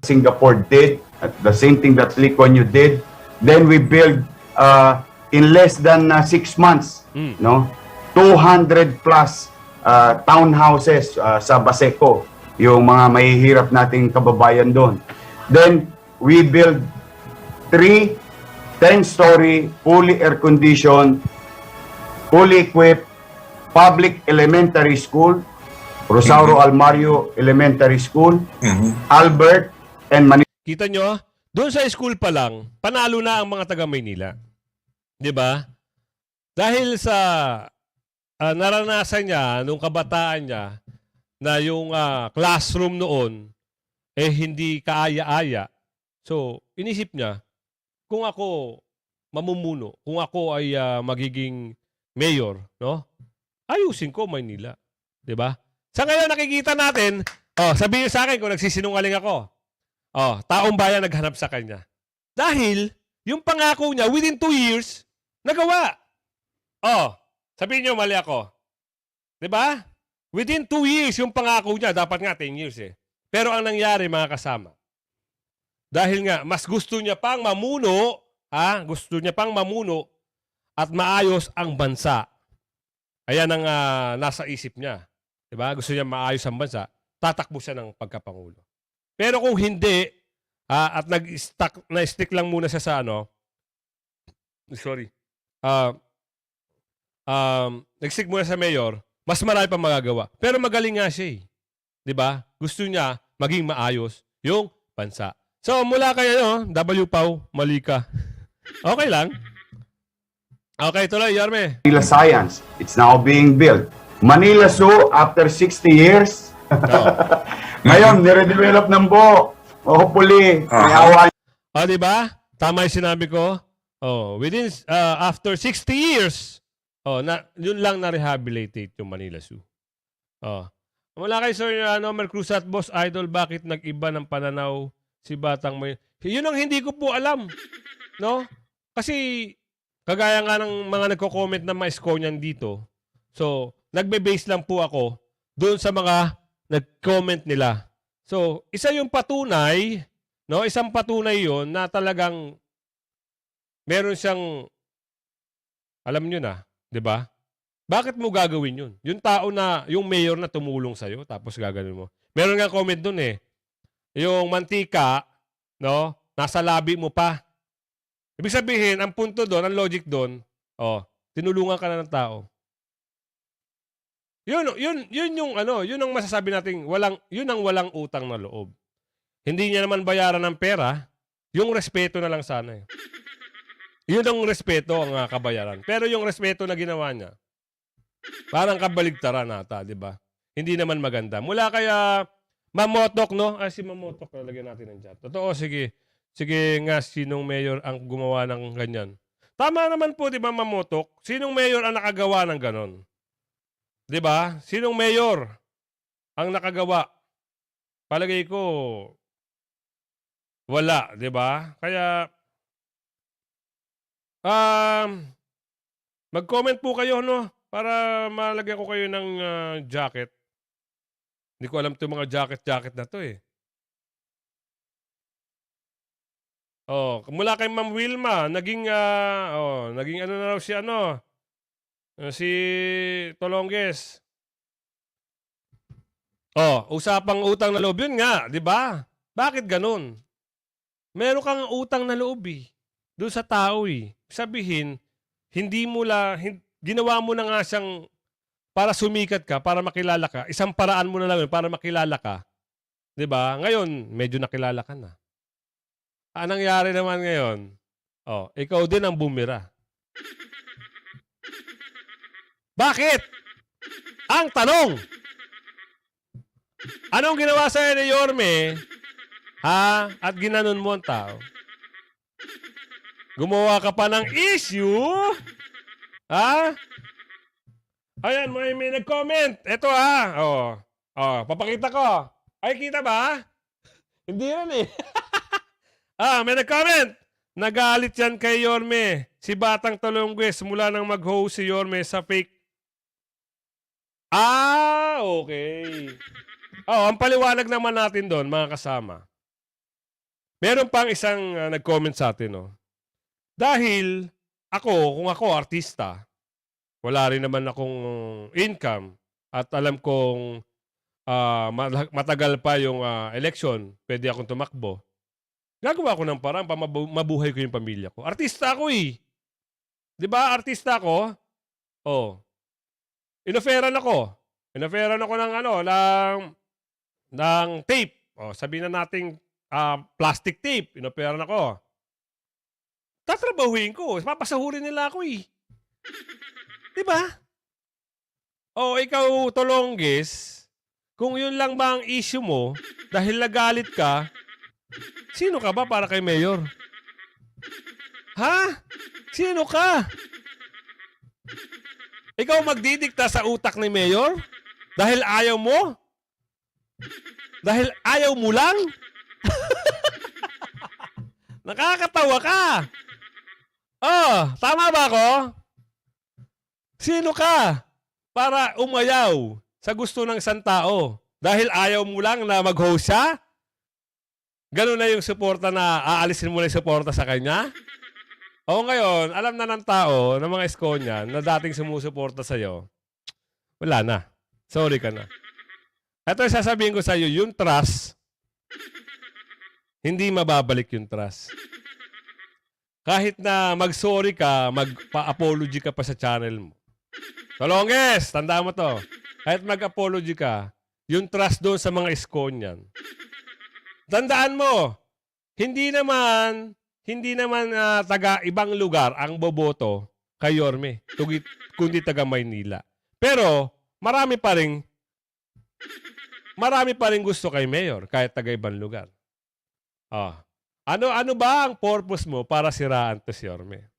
[SPEAKER 4] Singapore did, the same thing that Lee Kuan Yew did. Then we build in less than 6 months, no? 200 plus townhouses sa Baseco, yung mga mahihirap nating kababayan doon. Then, we build 3 10-story, fully air-conditioned, fully equipped public elementary school, Rosauro Almario Elementary School, Albert, and
[SPEAKER 1] Kita nyo, doon sa school pa lang, panalo na ang mga taga Maynila. 'Di ba? Dahil sa naranasan niya nung kabataan niya na yung classroom noon hindi kaaya-aya. So, inisip niya, kung ako mamumuno, kung ako ay magiging mayor, no? Ayusin ko Maynila, 'di ba? Sa ngayon nakikita natin, sabihin sa akin kung nagsisinungaling ako. Taong bayan naghanap sa kanya. Dahil, yung pangako niya, within 2 years, nagawa. Sabihin niyo, mali ako. Diba? Within 2 years, yung pangako niya, dapat nga 10 years eh. Pero ang nangyari, mga kasama, dahil nga, mas gusto niya pang mamuno, gusto niya pang mamuno at maayos ang bansa. Ayan ang nasa isip niya. Diba? Gusto niya maayos ang bansa, tatakbo siya ng pagkapangulo. Pero kung hindi, at na-stick lang muna siya sa nag-stick muna sa mayor, mas marami pa magagawa. Pero magaling nga siya eh. 'Di ba? Gusto niya maging maayos yung bansa. So, mula kayo, W-Pau, mali ka. Okay lang. Okay, tuloy, Yorme.
[SPEAKER 4] Manila Science. It's now being built. Manila Zoo, after 60 years, ngayon, nire-develop ng buo. Hopefully, may awa.
[SPEAKER 1] Di ba? Tama yung sinabi ko. Within, after 60 years, yun lang na-rehabilitate yung Manila Zoo. Mula kay Sir Nomer Cruz at Boss Idol, bakit nag-iba ng pananaw si Batang May? Yun ang hindi ko po alam. No? Kasi, kagaya nga ng mga nagko-comment na mga Esconian dito, so, nagbe-base lang po ako doon sa mga nag-comment nila. So, isa yung patunay, no? Isang patunay yon na talagang meron siyang, alam nyo na, di ba? Bakit mo gagawin yun? Yung tao na, yung mayor na tumulong sa'yo, tapos gagawin mo. Meron nga comment dun eh. Yung mantika, no? Nasa labi mo pa. Ibig sabihin, ang punto doon, ang logic doon, tinulungan ka na ng tao. Yun yung yun ang masasabi nating yun ang walang utang na loob. Hindi niya naman bayaran ng pera, yung respeto na lang sana eh. Yun ang respeto ang kabayaran. Pero yung respeto na ginawa niya, parang kabaligtaran ata, di ba? Hindi naman maganda. Mula kaya Mamotok, no? Si Mamotok, lalagyan natin ng chat. Totoo, sige. Sige nga, sinong mayor ang gumawa ng ganyan? Tama naman po, di ba, Mamotok? Sinong mayor ang nakagawa ng ganon? Di ba? Sinong mayor ang nakagawa? Palagay ko, wala, di ba? Kaya, mag-comment po kayo, no? Para malagyan ko kayo ng jacket. Hindi ko alam itong mga jacket na to eh. Mula kay Ma'am Wilma, naging ano na raw si Tolonges. Usapang utang na loob yun nga, di ba? Bakit ganun? Meron kang utang na loob eh. Doon sa tao eh. Sabihin, ginawa mo na nga siyang para sumikat ka, para makilala ka. Isang paraan mo na lang yun para makilala ka. Di ba? Ngayon, medyo nakilala ka na. Anong nangyari naman ngayon? Ikaw din ang bumira. Bakit? Ang tanong! Anong ginawa sa'yo ni Yorme? At ginanon mo ang tao? Gumawa ka pa ng issue? Ayan, may nag-comment. Ito papakita ko. Ay, kita ba? Hindi rin eh. May nag-comment. Nagalit yan kay Yorme. Si Batang Tolonges mula nang mag-host si Yorme sa fake. Okay. Ang paliwanag naman natin doon, mga kasama. Meron pang isang nag-comment sa atin, no? Dahil kung ako artista, wala rin naman akong income at alam kong matagal pa yung election, pwede akong tumakbo. Gagawa ko ng parang para mabuhay ko yung pamilya ko. Artista ako eh. Di ba? Artista ako. Inoferan ako. Inoferan ako ng ng tape. O, sabihin na nating plastic tape. Inoferan ako. Tatrabahuin ko. Papasahurin nila ako eh. Diba? O, ikaw, Tolongges, kung yun lang ba ang issue mo, dahil nagalit ka, sino ka ba para kay Mayor? Ha? Sino ka? Ikaw magdidikta sa utak ni Mayor? Dahil ayaw mo? Dahil ayaw mo lang? Nakakatawa ka. Oh, tama ba ako? Sino ka para umayaw sa gusto ng isang tao? Dahil ayaw mo lang na mag-host siya? Ganun na yung suporta na aalisin mo na yung suporta sa kanya? O ngayon, alam na ng tao, ng mga Esconyan, na dating sumusuporta sa'yo, wala na. Sorry ka na. Ito yung sasabihin ko sa'yo, yung trust, hindi mababalik yung trust. Kahit na mag-sorry ka, magpa-apology ka pa sa channel mo. Tolongges, tandaan mo to. Kahit mag-apology ka, yung trust doon sa mga Esconyan. Tandaan mo, hindi naman taga ibang lugar ang boboto kay Yorme, kundi taga Maynila. Pero marami pa rin gusto kay Mayor kahit taga ibang lugar. Ano ba ang purpose mo para siraan to si Yorme?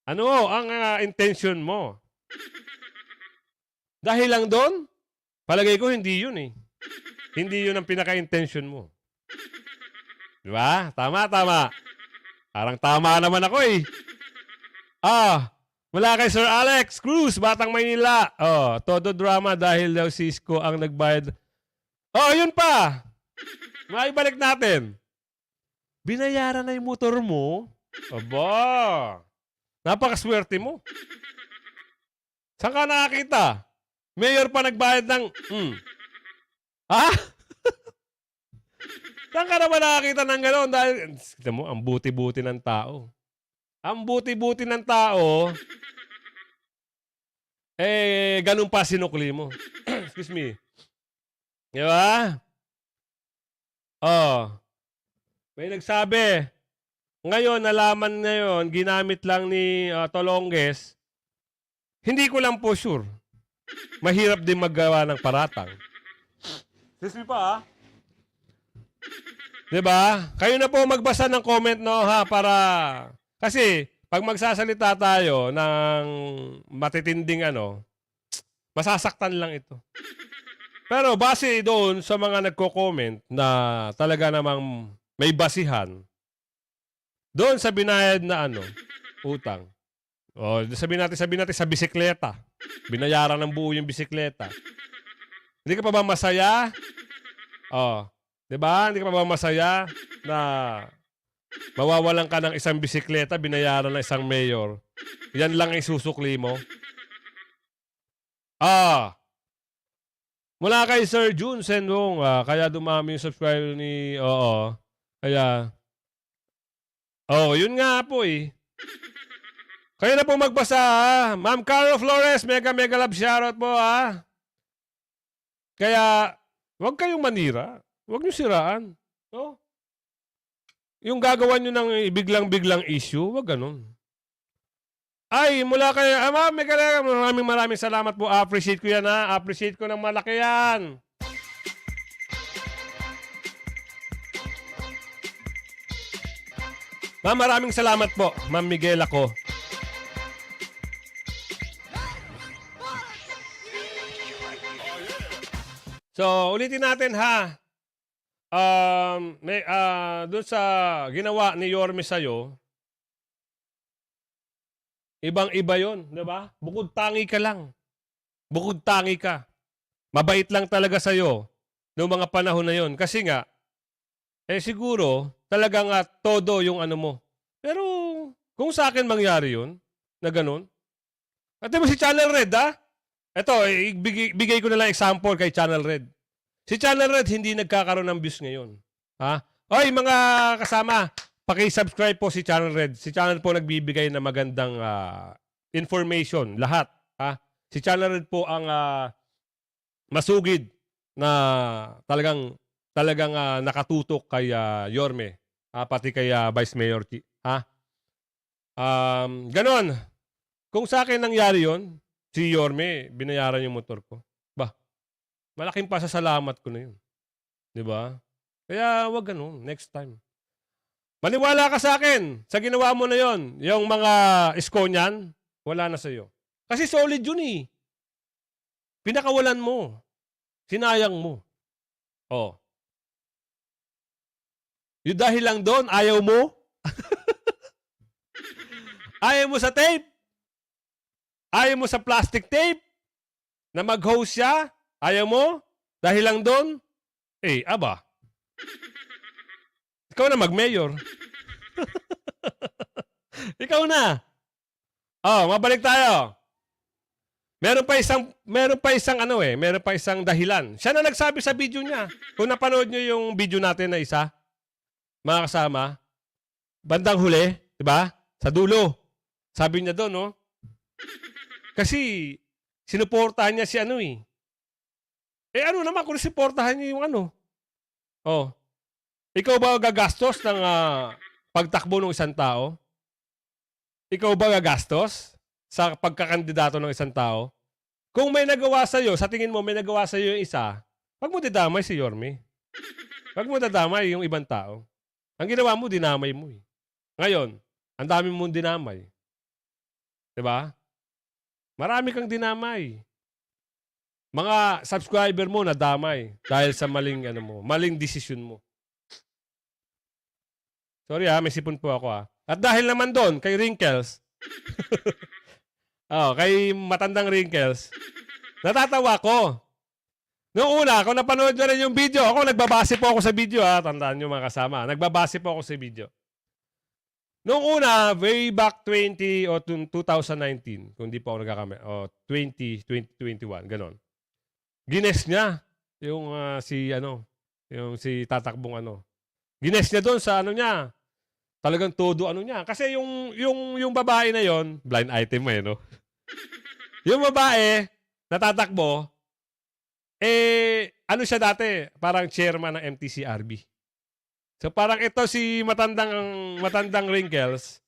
[SPEAKER 1] Ano ang intention mo? Dahil lang doon? Palagay ko hindi yun eh. Hindi yun ang pinaka-intention mo. Di ba? Tama. Parang tama naman ako eh. Mula kay Sir Alex Cruz, Batang Maynila. Todo drama dahil daw si Isko ang nagbayad. Yun pa. Maibalik natin. Binayaran na yung motor mo? Aba. Napakaswerte mo. Saan ka nakakita? Mayor pa nagbayad ng... Saan ka naman nakakita ng gano'n? Dahil, kita mo, ang buti-buti ng tao. Ang buti-buti ng tao, ganun pa sinukli mo. Excuse me. Di ba? May nagsabi, ngayon, nalaman ngayon, ginamit lang ni Tolongges, hindi ko lang po sure. Mahirap din maggawa ng paratang. Excuse me pa, Diba? Kayo na po magbasa ng comment, no, ha, para... Kasi, pag magsasalita tayo ng matitinding masasaktan lang ito. Pero base doon sa mga nagko-comment na talaga namang may basihan, doon sa binayad na utang. Sabihin natin sa bisikleta. Binayaran ng buo yung bisikleta. Hindi ka pa ba masaya? Diba? Hindi ka pa ba masaya na mawawalan ka ng isang bisikleta, binayaran ng isang mayor? Yan lang ang isusukli mo? Mula kay Sir June Senwong, kaya dumami yung subscriber ni... Kaya... yun nga po eh. Kayo na po magbasa, ha? Ma'am Caro Flores, mega love shoutout po, ha? Kaya, huwag kayong manira. Huwag nyo siraan. No? Yung gagawa nyo ng biglang issue, huwag ganun. Ay, mula kay... ma'am, maraming salamat po. Appreciate ko yan, ha? Appreciate ko ng malaki yan. Ma'am, maraming salamat po. Ma'am Miguel ako. So, ulitin natin, ha? Doon sa ginawa ni Yorme sa'yo, ibang-iba yun, di ba? Bukod tangi ka lang. Bukod tangi ka. Mabait lang talaga sa'yo noong mga panahon na yon. Kasi nga, siguro, talagang todo yung mo. Pero, kung sa akin mangyari yun, na ganun, at mo si Channel Red, ha? Ito, bigay ko na lang example kay Channel Red. Si Channel Red hindi nagkakaroon ng views ngayon. Ha? Oy, mga kasama, paki-subscribe po si Channel Red. Si Channel po nagbibigay ng magandang information, lahat. Ha? Si Channel Red po ang masugid na talagang nakatutok kay Yorme, pati kay Vice Mayor Chi. Ganon. Kung sa akin nangyari yon, si Yorme, binayaran yung motor ko. Bah, malaking pasasalamat ko na yun. Di ba? Kaya wag ganun, next time. Maniwala ka sa akin, sa ginawa mo na yon, yung mga isko niyan, wala na sa'yo. Kasi solid yun eh. Pinakawalan mo. Sinayang mo. Oh. Yung dahil lang doon, ayaw mo? Ayaw mo sa tape? Ayaw mo sa plastic tape? Na mag-host siya? Ayaw mo? Dahil lang doon? Aba. Ikaw na mag-mayor. Ikaw na. Mabalik tayo. Meron pa isang dahilan. Siya na nagsabi sa video niya. Kung napanood niyo yung video natin na isa, mga kasama, bandang huli, 'di ba? Sa dulo. Sabi niya doon, no? Kasi sinuportahan niya si ano eh. Ano naman kung sinuportahan niya yung ano? Ikaw ba gagastos ng pagtakbo ng isang tao? Ikaw ba gagastos sa pagkakandidato ng isang tao? Kung may nagawa sa'yo, sa tingin mo may nagawa sa'yo yung isa, wag mo dadamay si Yorme. Wag mo dadamay yung ibang tao. Ang ginawa mo, dinamay mo eh. Ngayon, ang dami mong dinamay. Diba? Marami kang dinamay. Mga subscriber mo nadamay dahil sa maling desisyon mo. Sorry may sipon po ako At dahil naman doon, kay Wrinkles, kay matandang Wrinkles, natatawa ko. Noong una, kung napanood nyo rin yung video, nagbabase po ako sa video tandaan nyo mga kasama. Nagbabase po ako sa video. Noong una, way back 2019, kung di pa ako nagkakamali, 2021, ganon. Gines niya yung si tatakbong Gines niya doon sa niya. Talagang todo niya. Kasi yung babae na yon, blind item no? Yung babae, natatakbo, siya dati? Parang chairman ng MTCRB. So parang ito si matandang Wrinkles,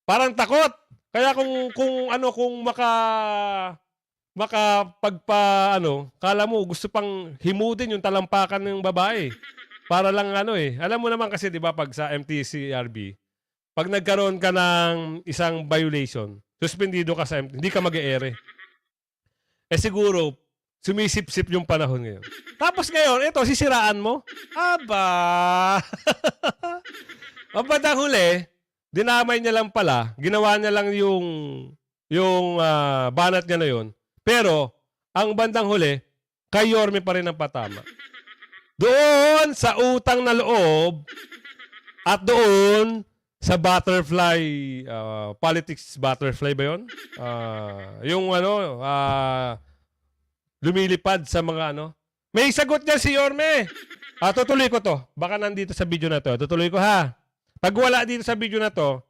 [SPEAKER 1] parang takot. Kaya kung kala mo gusto pang himudin yung talampakan ng babae. Para lang alam mo naman kasi 'di ba pag sa MTCRB, pag nagkaroon ka ng isang violation, suspendido ka sa hindi ka mag-e-ere. Siguro sumisip-sip yung panahon ngayon. Tapos ngayon, ito, sisiraan mo? Aba! Bandang huli, dinamay niya lang pala, ginawa niya lang yung banat niya na yun. Pero, ang bandang huli, kay Yorme pa rin ang patama. Doon sa utang na loob at doon sa butterfly, politics butterfly ba yun? Lumilipad sa mga May sagot niya si Yorme. Tutuloy ko to. Baka nandito sa video na to. Tutuloy ko ha. Pag wala dito sa video na to,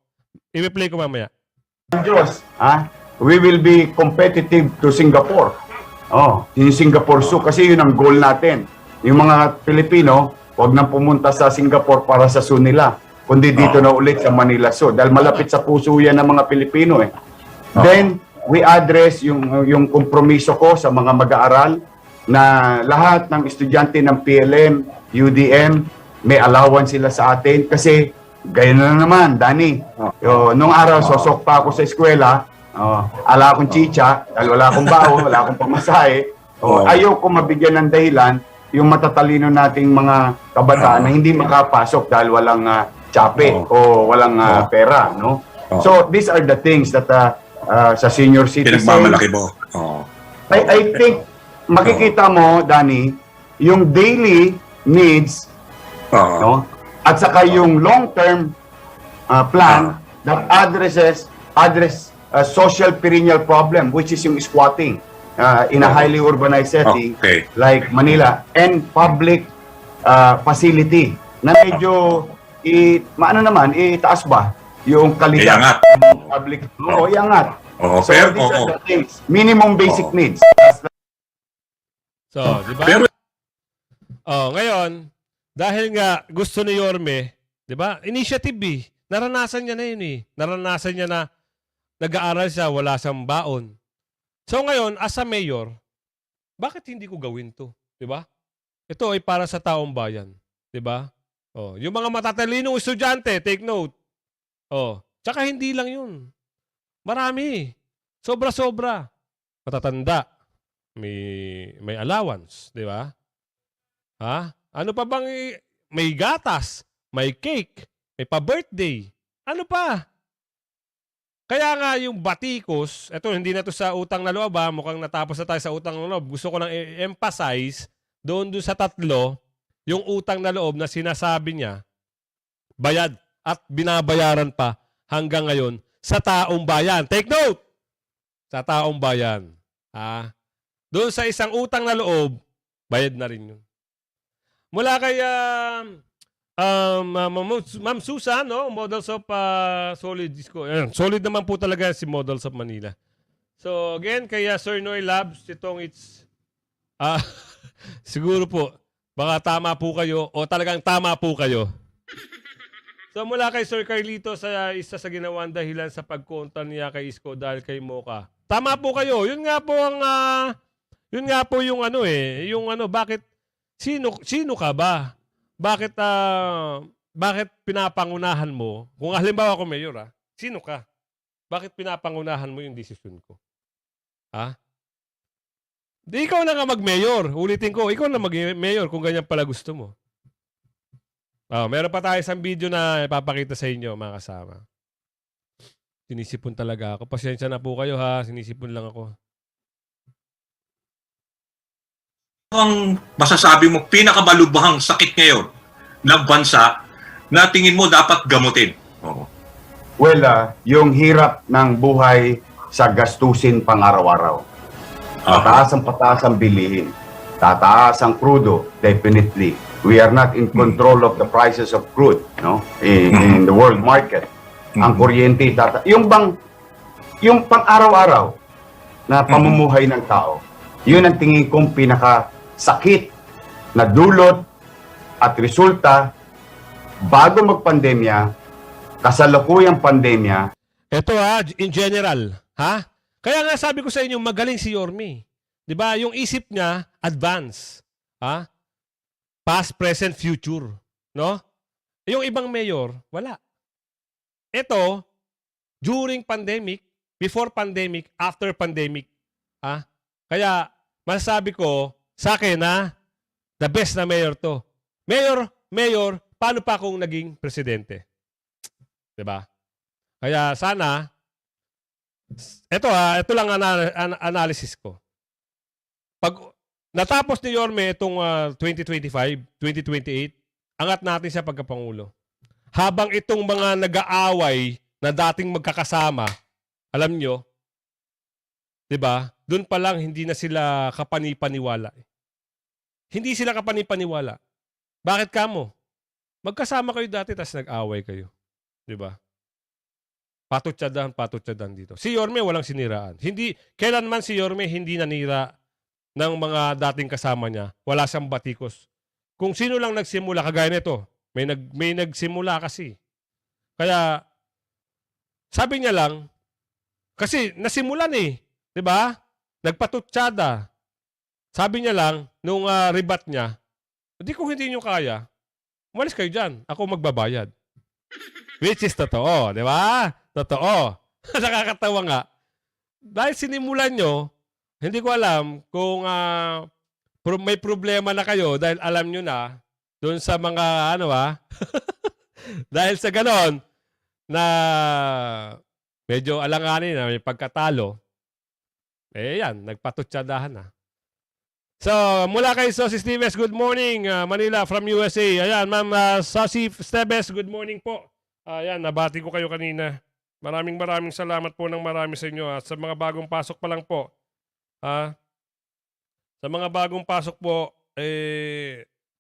[SPEAKER 1] i-play ko mamaya.
[SPEAKER 4] Diyos, we will be competitive to Singapore. Yung Singapore Zoo kasi yun ang goal natin. Yung mga Pilipino, huwag nang pumunta sa Singapore para sa zoo nila, kundi dito na ulit sa Manila Zoo. Dahil malapit sa puso yan ng mga Pilipino Then, we address yung kompromiso ko sa mga mag-aaral na lahat ng estudyante ng PLM, UDM, may allowance sila sa atin kasi gaya na naman, Danny. Nung araw, sosok pa ako sa eskwela, ala akong chicha, dahil wala akong baon, wala akong pamasahe. Ayaw ko mabigyan ng dahilan yung matatalino nating mga kabataan na hindi makapasok dahil walang tsape o walang pera. No? So, these are the things that sa senior citizen.
[SPEAKER 5] Pinagmamalaki mo.
[SPEAKER 4] I think, makikita mo, Danny, yung daily needs, no? At saka yung long-term plan that address social perennial problem, which is yung squatting in a highly urbanized setting like Manila, and public facility na medyo itaas ba yung kalidad
[SPEAKER 5] Iangat.
[SPEAKER 4] ng public. Oo, iangat.
[SPEAKER 5] Oo,
[SPEAKER 4] So,
[SPEAKER 5] pero,
[SPEAKER 4] these are
[SPEAKER 5] oo.
[SPEAKER 4] the things. Minimum basic
[SPEAKER 5] Oo.
[SPEAKER 4] needs.
[SPEAKER 1] So, di ba?
[SPEAKER 5] Pero
[SPEAKER 1] Ngayon, dahil nga gusto ni Yorme, di ba? Initiative eh. Naranasan niya na yun eh. Naranasan niya na nag-aaral siya, wala siyang baon. So ngayon, as a mayor, bakit hindi ko gawin to? Di ba? Ito ay para sa taong bayan. Di ba? Yung mga matatalinong estudyante, take note. Tsaka hindi lang yun. Marami. Sobra-sobra. Matatanda. May allowance, di ba? Ano pa bang may gatas, may cake, may pa-birthday. Ano pa? Kaya nga yung batikos, eto hindi na to sa utang na loob mukhang natapos na tayo sa utang na loob. Gusto ko lang i-emphasize doon sa tatlo, yung utang na loob na sinasabi niya, bayad at binabayaran pa hanggang ngayon sa taong bayan. Take note! Sa taong bayan. Doon sa isang utang na loob, bayad na rin yun. Mula kay Ma'am Susan, no? Models of Solid Disco. Solid naman po talaga si Models of Manila. So again, kay Sir Noy Labs, itong siguro po, baka tama po kayo o talagang tama po kayo. So mula kay Sir Carlito sa isa sa ginawang dahilan sa pagkontra niya kay Isko dahil kay Mocha. Tama po kayo. Yun nga po yung bakit sino ka ba? Bakit pinapangunahan mo? Kung halimbawa ako mayor, sino ka? Bakit pinapangunahan mo yung desisyon ko? Di ikaw na nga mag-mayor. Ulitin ko, ikaw na mag-mayor kung ganyan pala gusto mo. Meron pa tayo isang video na ipapakita sa inyo, mga kasama. Sinisipon talaga ako. Pasensya na po kayo sinisipon lang ako.
[SPEAKER 5] ang masasabi mo pinakamalubhang sakit ngayon ng bansa na tingin mo dapat gamutin? Oo.
[SPEAKER 4] Well, yung hirap ng buhay sa gastusin pang-araw-araw. Pataas ang bilihin. Tataas ang crudo, definitely. We are not in control of the prices of crude, no? In the world market. Ang kuryente, yung yung pang-araw-araw na pamumuhay ng tao, yun ang tingin kong pinakasakit na dulot at resulta bago magpandemya, kasalukuyang pandemya.
[SPEAKER 1] Ito in general, Kaya nga sabi ko sa inyo, magaling si Yorme. 'Di ba? Yung isip niya, advance. Past, present, future. No? Yung ibang mayor, wala. Ito, during pandemic, before pandemic, after pandemic. Kaya, masasabi ko, sa akin the best na mayor to. Mayor, paano pa kung naging presidente? 'Di ba? Kaya sana, ito lang analysis ko. Pag natapos ni Yorme itong 2025, 2028, angat natin siya pagkapangulo. Habang itong mga nag-aaway na dating magkakasama, alam nyo, 'di ba? Doon pa lang hindi na sila kapanipaniwala. Hindi sila kapanipaniwala. Bakit kamo? Magkasama kayo dati tas nag-away kayo. 'Di ba? Patutsadan dito. Si Yorme walang siniraan. Kailanman si Yorme hindi nanira ng mga dating kasama niya. Wala siyang batikos. Kung sino lang nagsimula, kagaya nito, may nagsimula kasi. Kaya, sabi niya lang, kasi nasimulan 'di ba? Nagpatutsada. Sabi niya lang, nung rebat niya, kung hindi niyo kaya, umalis kayo dyan. Ako magbabayad. Which is totoo, 'di ba? Totoo. Nakakatawa nga. Dahil sinimulan nyo, hindi ko alam kung may problema na kayo dahil alam nyo na doon sa mga dahil sa ganon na medyo alanganin na may pagkatalo, yan, nagpatutsadahan na. So, mula kay Sosi Steves, good morning. Manila from USA. Ayan, Ma'am Sosi Steves, good morning po. Ayan, nabati ko kayo kanina. Maraming salamat po ng marami sa inyo. At sa mga bagong pasok pa lang po, sa mga bagong pasok po,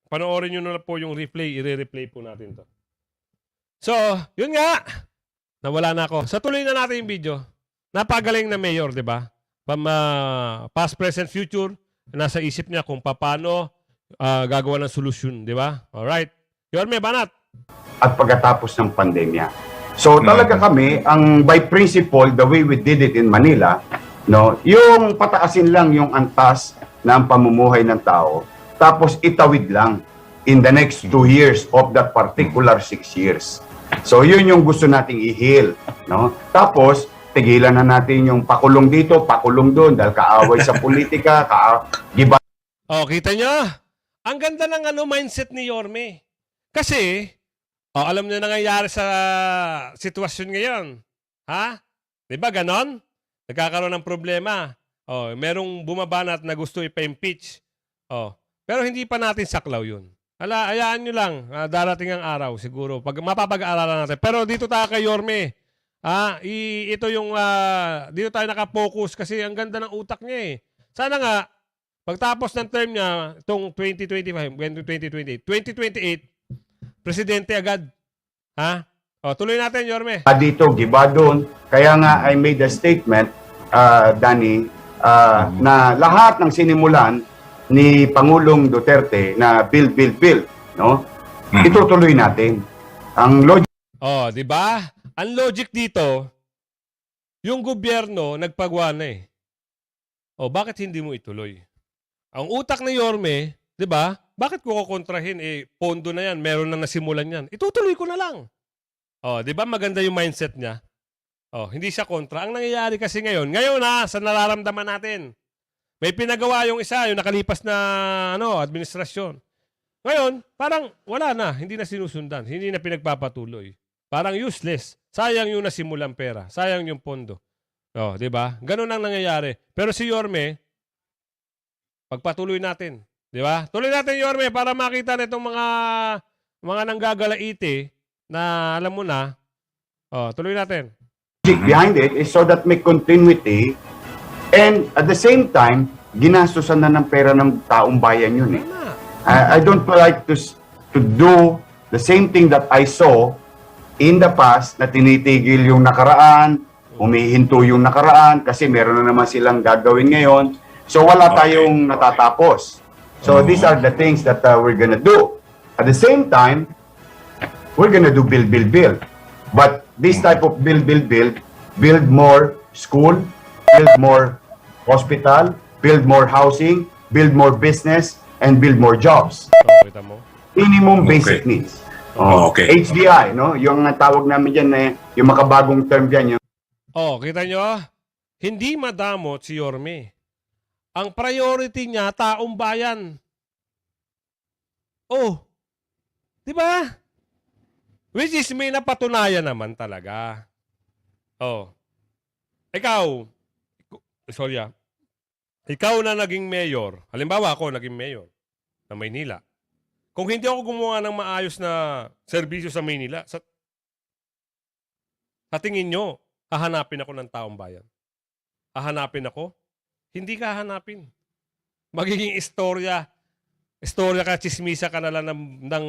[SPEAKER 1] panoorin nyo na po yung replay. I-replay po natin to. So, yun nga. Nawala na ako. So tuloy na natin yung video. Napagaling na mayor, di ba? Past, present, future, nasa isip niya kung paano gagawa ng solusyon, di ba? Alright. Yorme, banat.
[SPEAKER 4] At pagkatapos ng pandemya. So talaga kami, ang by principle, the way we did it in Manila, no, yung pataasin lang yung antas ng pamumuhay ng tao, tapos itawid lang in the next 2 years of that particular 6 years. So yun yung gusto nating i-heal, no? Tapos tigilan na natin yung pakulong dito, pakulong doon dahil kaaway sa politika, giba.
[SPEAKER 1] Oh, kita nyo? Ang ganda ng mindset ni Yorme. Kasi, alam niyo na nangyayari sa sitwasyon ngayon. Ha? Di ba ganon? Nagkakaroon ng problema. Merong bumabanat na gusto ipa-impeach. Pero hindi pa natin saklaw yun. Hayaan nyo lang. Darating ang araw siguro. Mapapag-aaralan natin. Pero dito tayo kay Yorme. Ito yung, dito tayo nakapokus kasi ang ganda ng utak niya eh. Sana nga, pagtapos ng term niya, itong 2025, 2028, presidente agad. Ha? Tuloy natin, Yorme.
[SPEAKER 4] Dito, giba doon. Kaya nga I made a statement, Danny, na lahat ng sinimulan ni Pangulong Duterte na bill, no? Itutuloy natin. Ang logic
[SPEAKER 1] Di ba? Ang logic dito, yung gobyerno nagpagawa na eh. Bakit hindi mo ituloy? Ang utak ni Yorme, di ba? Bakit ko kukontrahin? Pondo na yan, meron na nasimulan yan. Itutuloy ko na lang. Di ba maganda yung mindset niya? Hindi siya kontra. Ang nangyayari kasi ngayon sa nararamdaman natin. May pinagawa yung isa, yung nakalipas na administrasyon. Ngayon, parang wala na, hindi na sinusundan, hindi na pinagpapatuloy. Parang useless. Sayang yung nasimulang pera, sayang yung pondo. Di ba? Ganun ang nangyayari. Pero si Yorme, pagpatuloy natin. Di ba? Tuloy natin, Yorme, para makita na itong mga nanggagalaiti na alam mo na. Tuloy natin.
[SPEAKER 4] behind it is so that may continuity and at the same time, ginastusan na ng pera ng taong bayan yun eh. I don't like to do the same thing that I saw in the past na tinitigil yung nakaraan, humihinto yung nakaraan kasi meron na naman silang gagawin ngayon. So wala tayong natatapos. So these are the things that we're gonna do. At the same time, we're gonna do build. But this type of build more school, build more hospital, build more housing, build more business, and build more jobs.
[SPEAKER 1] Kita mo?
[SPEAKER 4] Minimum basic needs.
[SPEAKER 5] Okay.
[SPEAKER 4] HDI, no? Yung tawag namin dyan, yung makabagong term dyan, yung
[SPEAKER 1] Kita nyo? Hindi madamot si Yorme. Ang priority niya, taong bayan. Di ba? Which is may napatunayan naman talaga. Ikaw na naging mayor. Halimbawa ako naging mayor na Maynila. Kung hindi ako gumawa ng maayos na serbisyo sa Maynila, sa tingin nyo, hahanapin ako ng taong bayan. Hahanapin ako? Hindi ka hahanapin. Magiging istorya ka, chismisa ka na lang ng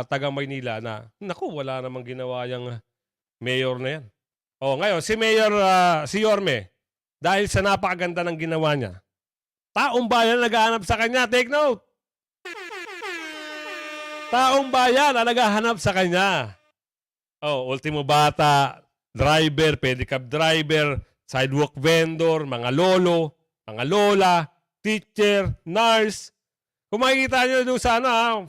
[SPEAKER 1] taga Maynila na, naku, wala namang ginawa yung mayor na yan. Ngayon, si Yorme, dahil sa napakaganda ng ginawa niya, taong bayan naghahanap sa kanya. Take note! Taong bayan ang naghahanap sa kanya. Ultimo bata, driver, pedicab driver, sidewalk vendor, mga lolo, mga lola, teacher, nurse. Kung makikita nyo doon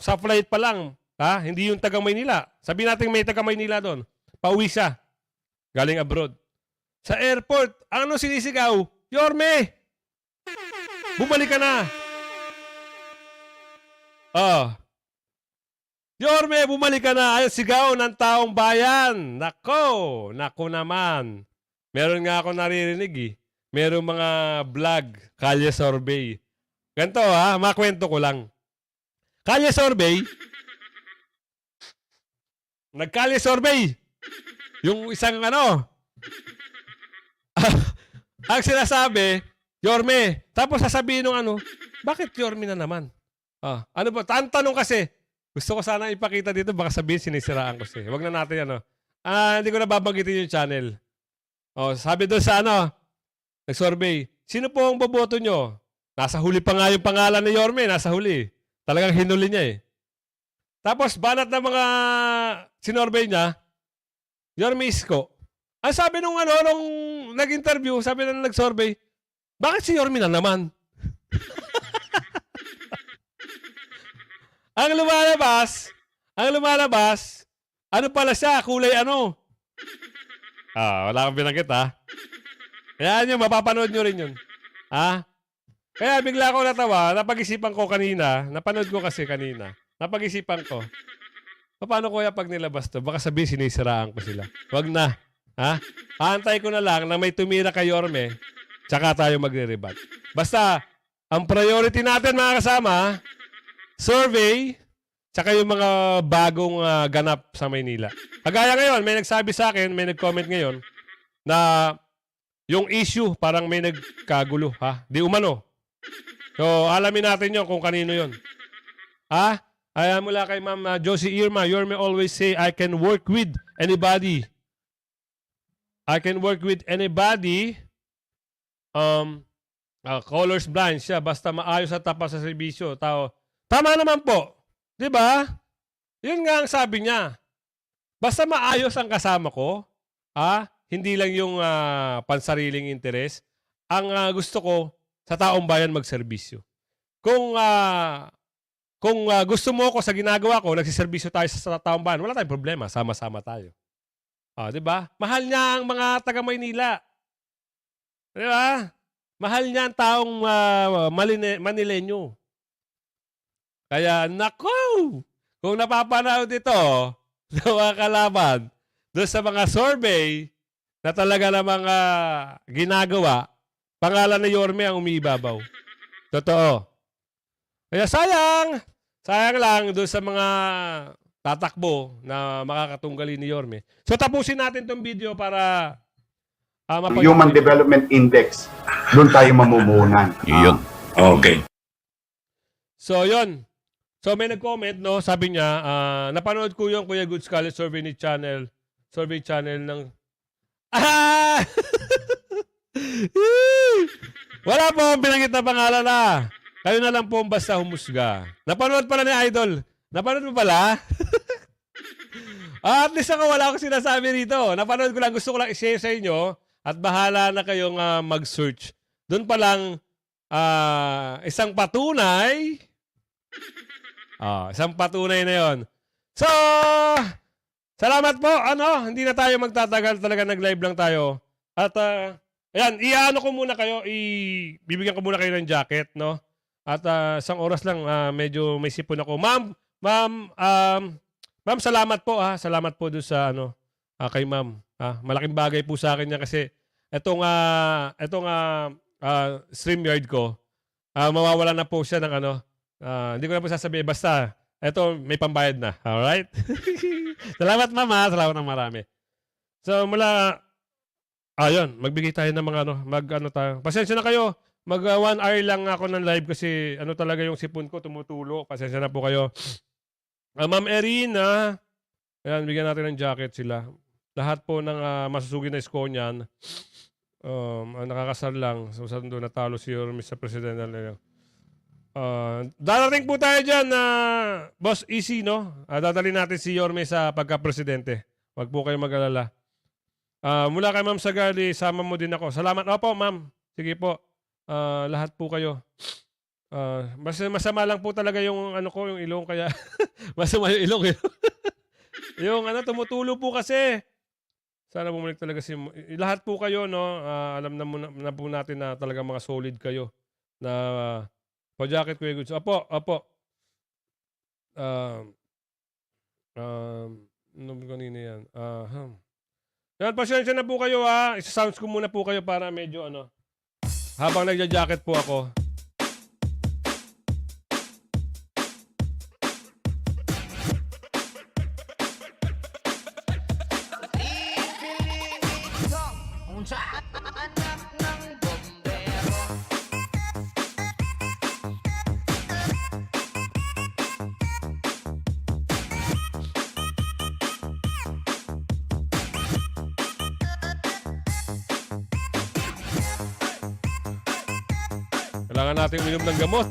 [SPEAKER 1] sa flight pa lang, hindi yung taga Maynila. Sabihin natin may taga Maynila doon. Pauwi siya. Galing abroad. Sa airport, ano sinisigaw? Yorme! Bumalik ka na! Yorme, bumalik ka na! Ay, sigaw ng taong bayan! Nako naman. Meron nga ako naririnig eh. Meron mga vlog, Kalye Survey. Ganito makwento ko lang. Kalye Survey, nag-Kalye Survey. Yung isang ang sinasabi, Yorme. Tapos sasabihin nung bakit Yorme na naman? Ano ba? Tanong kasi, gusto ko sana ipakita dito, baka sabihin sinisiraan ko siya. Wag na natin Hindi ko na babanggitin yung channel. Sabi doon sa nag-survey, sino po ang boboto nyo? Nasa huli pa nga yung pangalan ni Yorme, nasa huli. Talagang hinuli niya eh. Tapos, banat ng mga sinorvey niya, Yorme Isko. Ang sabi nung nag-interview, sabi nung nag-survey, bakit si Yorme na naman? Ang lumalabas, ano pala siya, kulay ano? Wala kang binanggit Kaya nyo, mapapanood nyo rin yun. Kaya bigla ako natawa, napag-isipan ko kanina, napanood ko kasi kanina, napag-isipan ko, paano kuya pag nilabas to? Baka sabihin sinisiraan ko sila. Wag na. Aantay ko na lang na may tumira kay Yorme, tsaka tayo magre-rebat. Basta, ang priority natin mga kasama, survey, tsaka yung mga bagong ganap sa Maynila. Kagaya ngayon, may nagsabi sa akin, may nag-comment ngayon, na yung issue, parang may nagkagulo. Di umano. So, alamin natin yun kung kanino yun. Ay, mula kay Ma'am Josie Irma, Yorme always say, I can work with anybody. I can work with anybody. Colors blind siya, basta maayos at tapat sa serbisyo. Tama naman po. Di ba? Yun nga ang sabi niya. Basta maayos ang kasama ko, hindi lang yung pansariling interes. Ang gusto ko, sa taong bayan magserbisyo. Kung gusto mo ko sa ginagawa ko, nagsiservisyo tayo sa taong bayan, wala tayong problema, sama-sama tayo. Di ba? Mahal niya ang mga taga Maynila. Di ba? Mahal niya ang taong Manileño. Kaya, nako! Kung napapanood ito, sa mga kalaban, doon sa mga survey na talaga na mga ginagawa, pangalan ni Yorme ang umiibabaw. Totoo. Kaya sayang lang doon sa mga tatakbo na makakatunggali ni Yorme. So tapusin natin tong video para
[SPEAKER 4] Human Development Index. Doon tayo mamumunan.
[SPEAKER 3] Yun.
[SPEAKER 5] Okay.
[SPEAKER 1] So yun. So may nag-comment, no? Sabi niya, napanood ko yung Kuya Good Scholar survey channel ng wala po akong binanggit na pangalan Kayo na lang po ang basta humusga. Napanood pala ni Idol. Napanood mo pala? At least ako wala akong sinasabi rito. Napanood ko lang. Gusto ko lang i-share sa inyo at bahala na kayong mag-search. Doon pa lang isang patunay. Isang patunay na yon. So, salamat po. Hindi na tayo magtatagal. Talaga nag-live lang tayo. At, ayan, iano ko muna kayo. Bibigyan ko muna kayo ng jacket, no? At isang oras lang, medyo may sipon ako. Ma'am, salamat po, Salamat po doon sa, kay ma'am. Malaking bagay po sa akin yan kasi itong StreamYard ko, mawawala na po siya ng hindi ko na po sasabihin. Basta, eto, may pambayad na. Alright? Salamat, mama. Salamat ng marami. So, ayun, magbigay tayo ng mga tayo. Pasensya na kayo. Mag 1 hour lang ako ng live kasi talaga yung sipon ko tumutulo. Pasensya na po kayo. Ma'am Erin, ayan, bigyan natin ng jacket sila. Lahat po ng masusugi na isko niyan, nakakasal lang. So, saan doon natalo si Yorme sa presidential na darating po tayo dyan, Boss Easy, no? Dadali natin si Yorme sa pagka-presidente. Huwag po kayo mag-alala. Mula kay Ma'am Sagali, sama mo din ako. Salamat. Opo, ma'am. Sige po. Lahat po kayo. Masama lang po talaga yung yung ilong kaya. Masama yung ilong. Yung tumutulo po kasi. Sana bumalik talaga lahat po kayo, no? Alam na po natin na talaga mga solid kayo. Na pa-jacket Kuya Goods. Apo. Kanina yan. Yan, pasensya na po kayo Isa-sounds ko muna po kayo para medyo habang nagja-jacket po ako. Kailangan natin uminom ng gamot.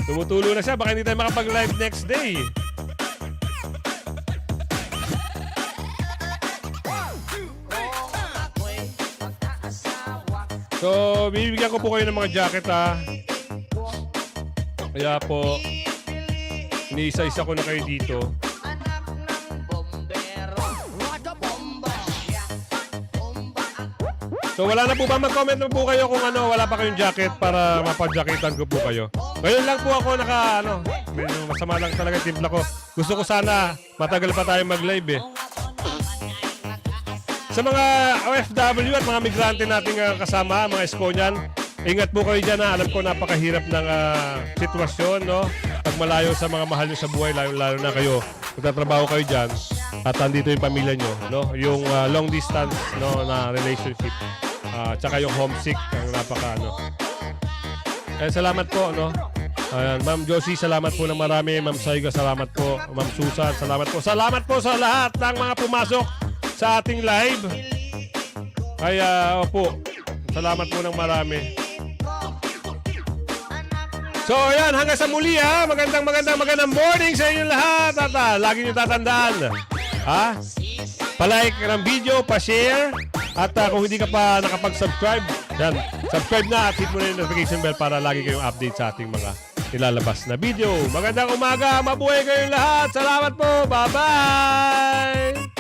[SPEAKER 1] Tumutulo na siya. Baka hindi tayo makapag-live next day. So, bibigyan ko po kayo ng mga jacket, ha. Kaya po, iniisa-isa ko na kayo dito. So wala na po ba? Mag-comment na po kayo kung ano, wala pa kayong jacket para mapag-jacketan ko po kayo. Ngayon lang po ako medyo masama lang talaga yung timpla ko. Gusto ko sana matagal pa tayo mag-live eh. Sa mga OFW at mga migrante nating kasama, mga Esconian, ingat po kayo dyan ha. Alam ko napakahirap ng sitwasyon, no? Pag malayo sa mga mahal nyo sa buhay, lalo na kayo. Magtatrabaho kayo dyan at andito yung pamilya nyo, no? Yung long distance, no, na relationship. Tsaka yung homesick, ang salamat po, no? Ayan, Ma'am Josie, salamat po ng marami. Ma'am Saiga, salamat po. Ma'am Susan, salamat po. Salamat po sa lahat ng mga pumasok sa ating live. Kaya, opo, salamat po ng marami. So, ayan, hanggang sa muli, ha? Magandang morning sa inyong lahat. At lagi nyo tatandaan, ha? Pa-like ng video, pa-share. At kung hindi ka pa nakapag-subscribe, yan, subscribe na at hit mo na yung notification bell para lagi kayong update sa ating mga nilalabas na video. Magandang umaga, mabuhay kayong lahat. Salamat po. Bye-bye!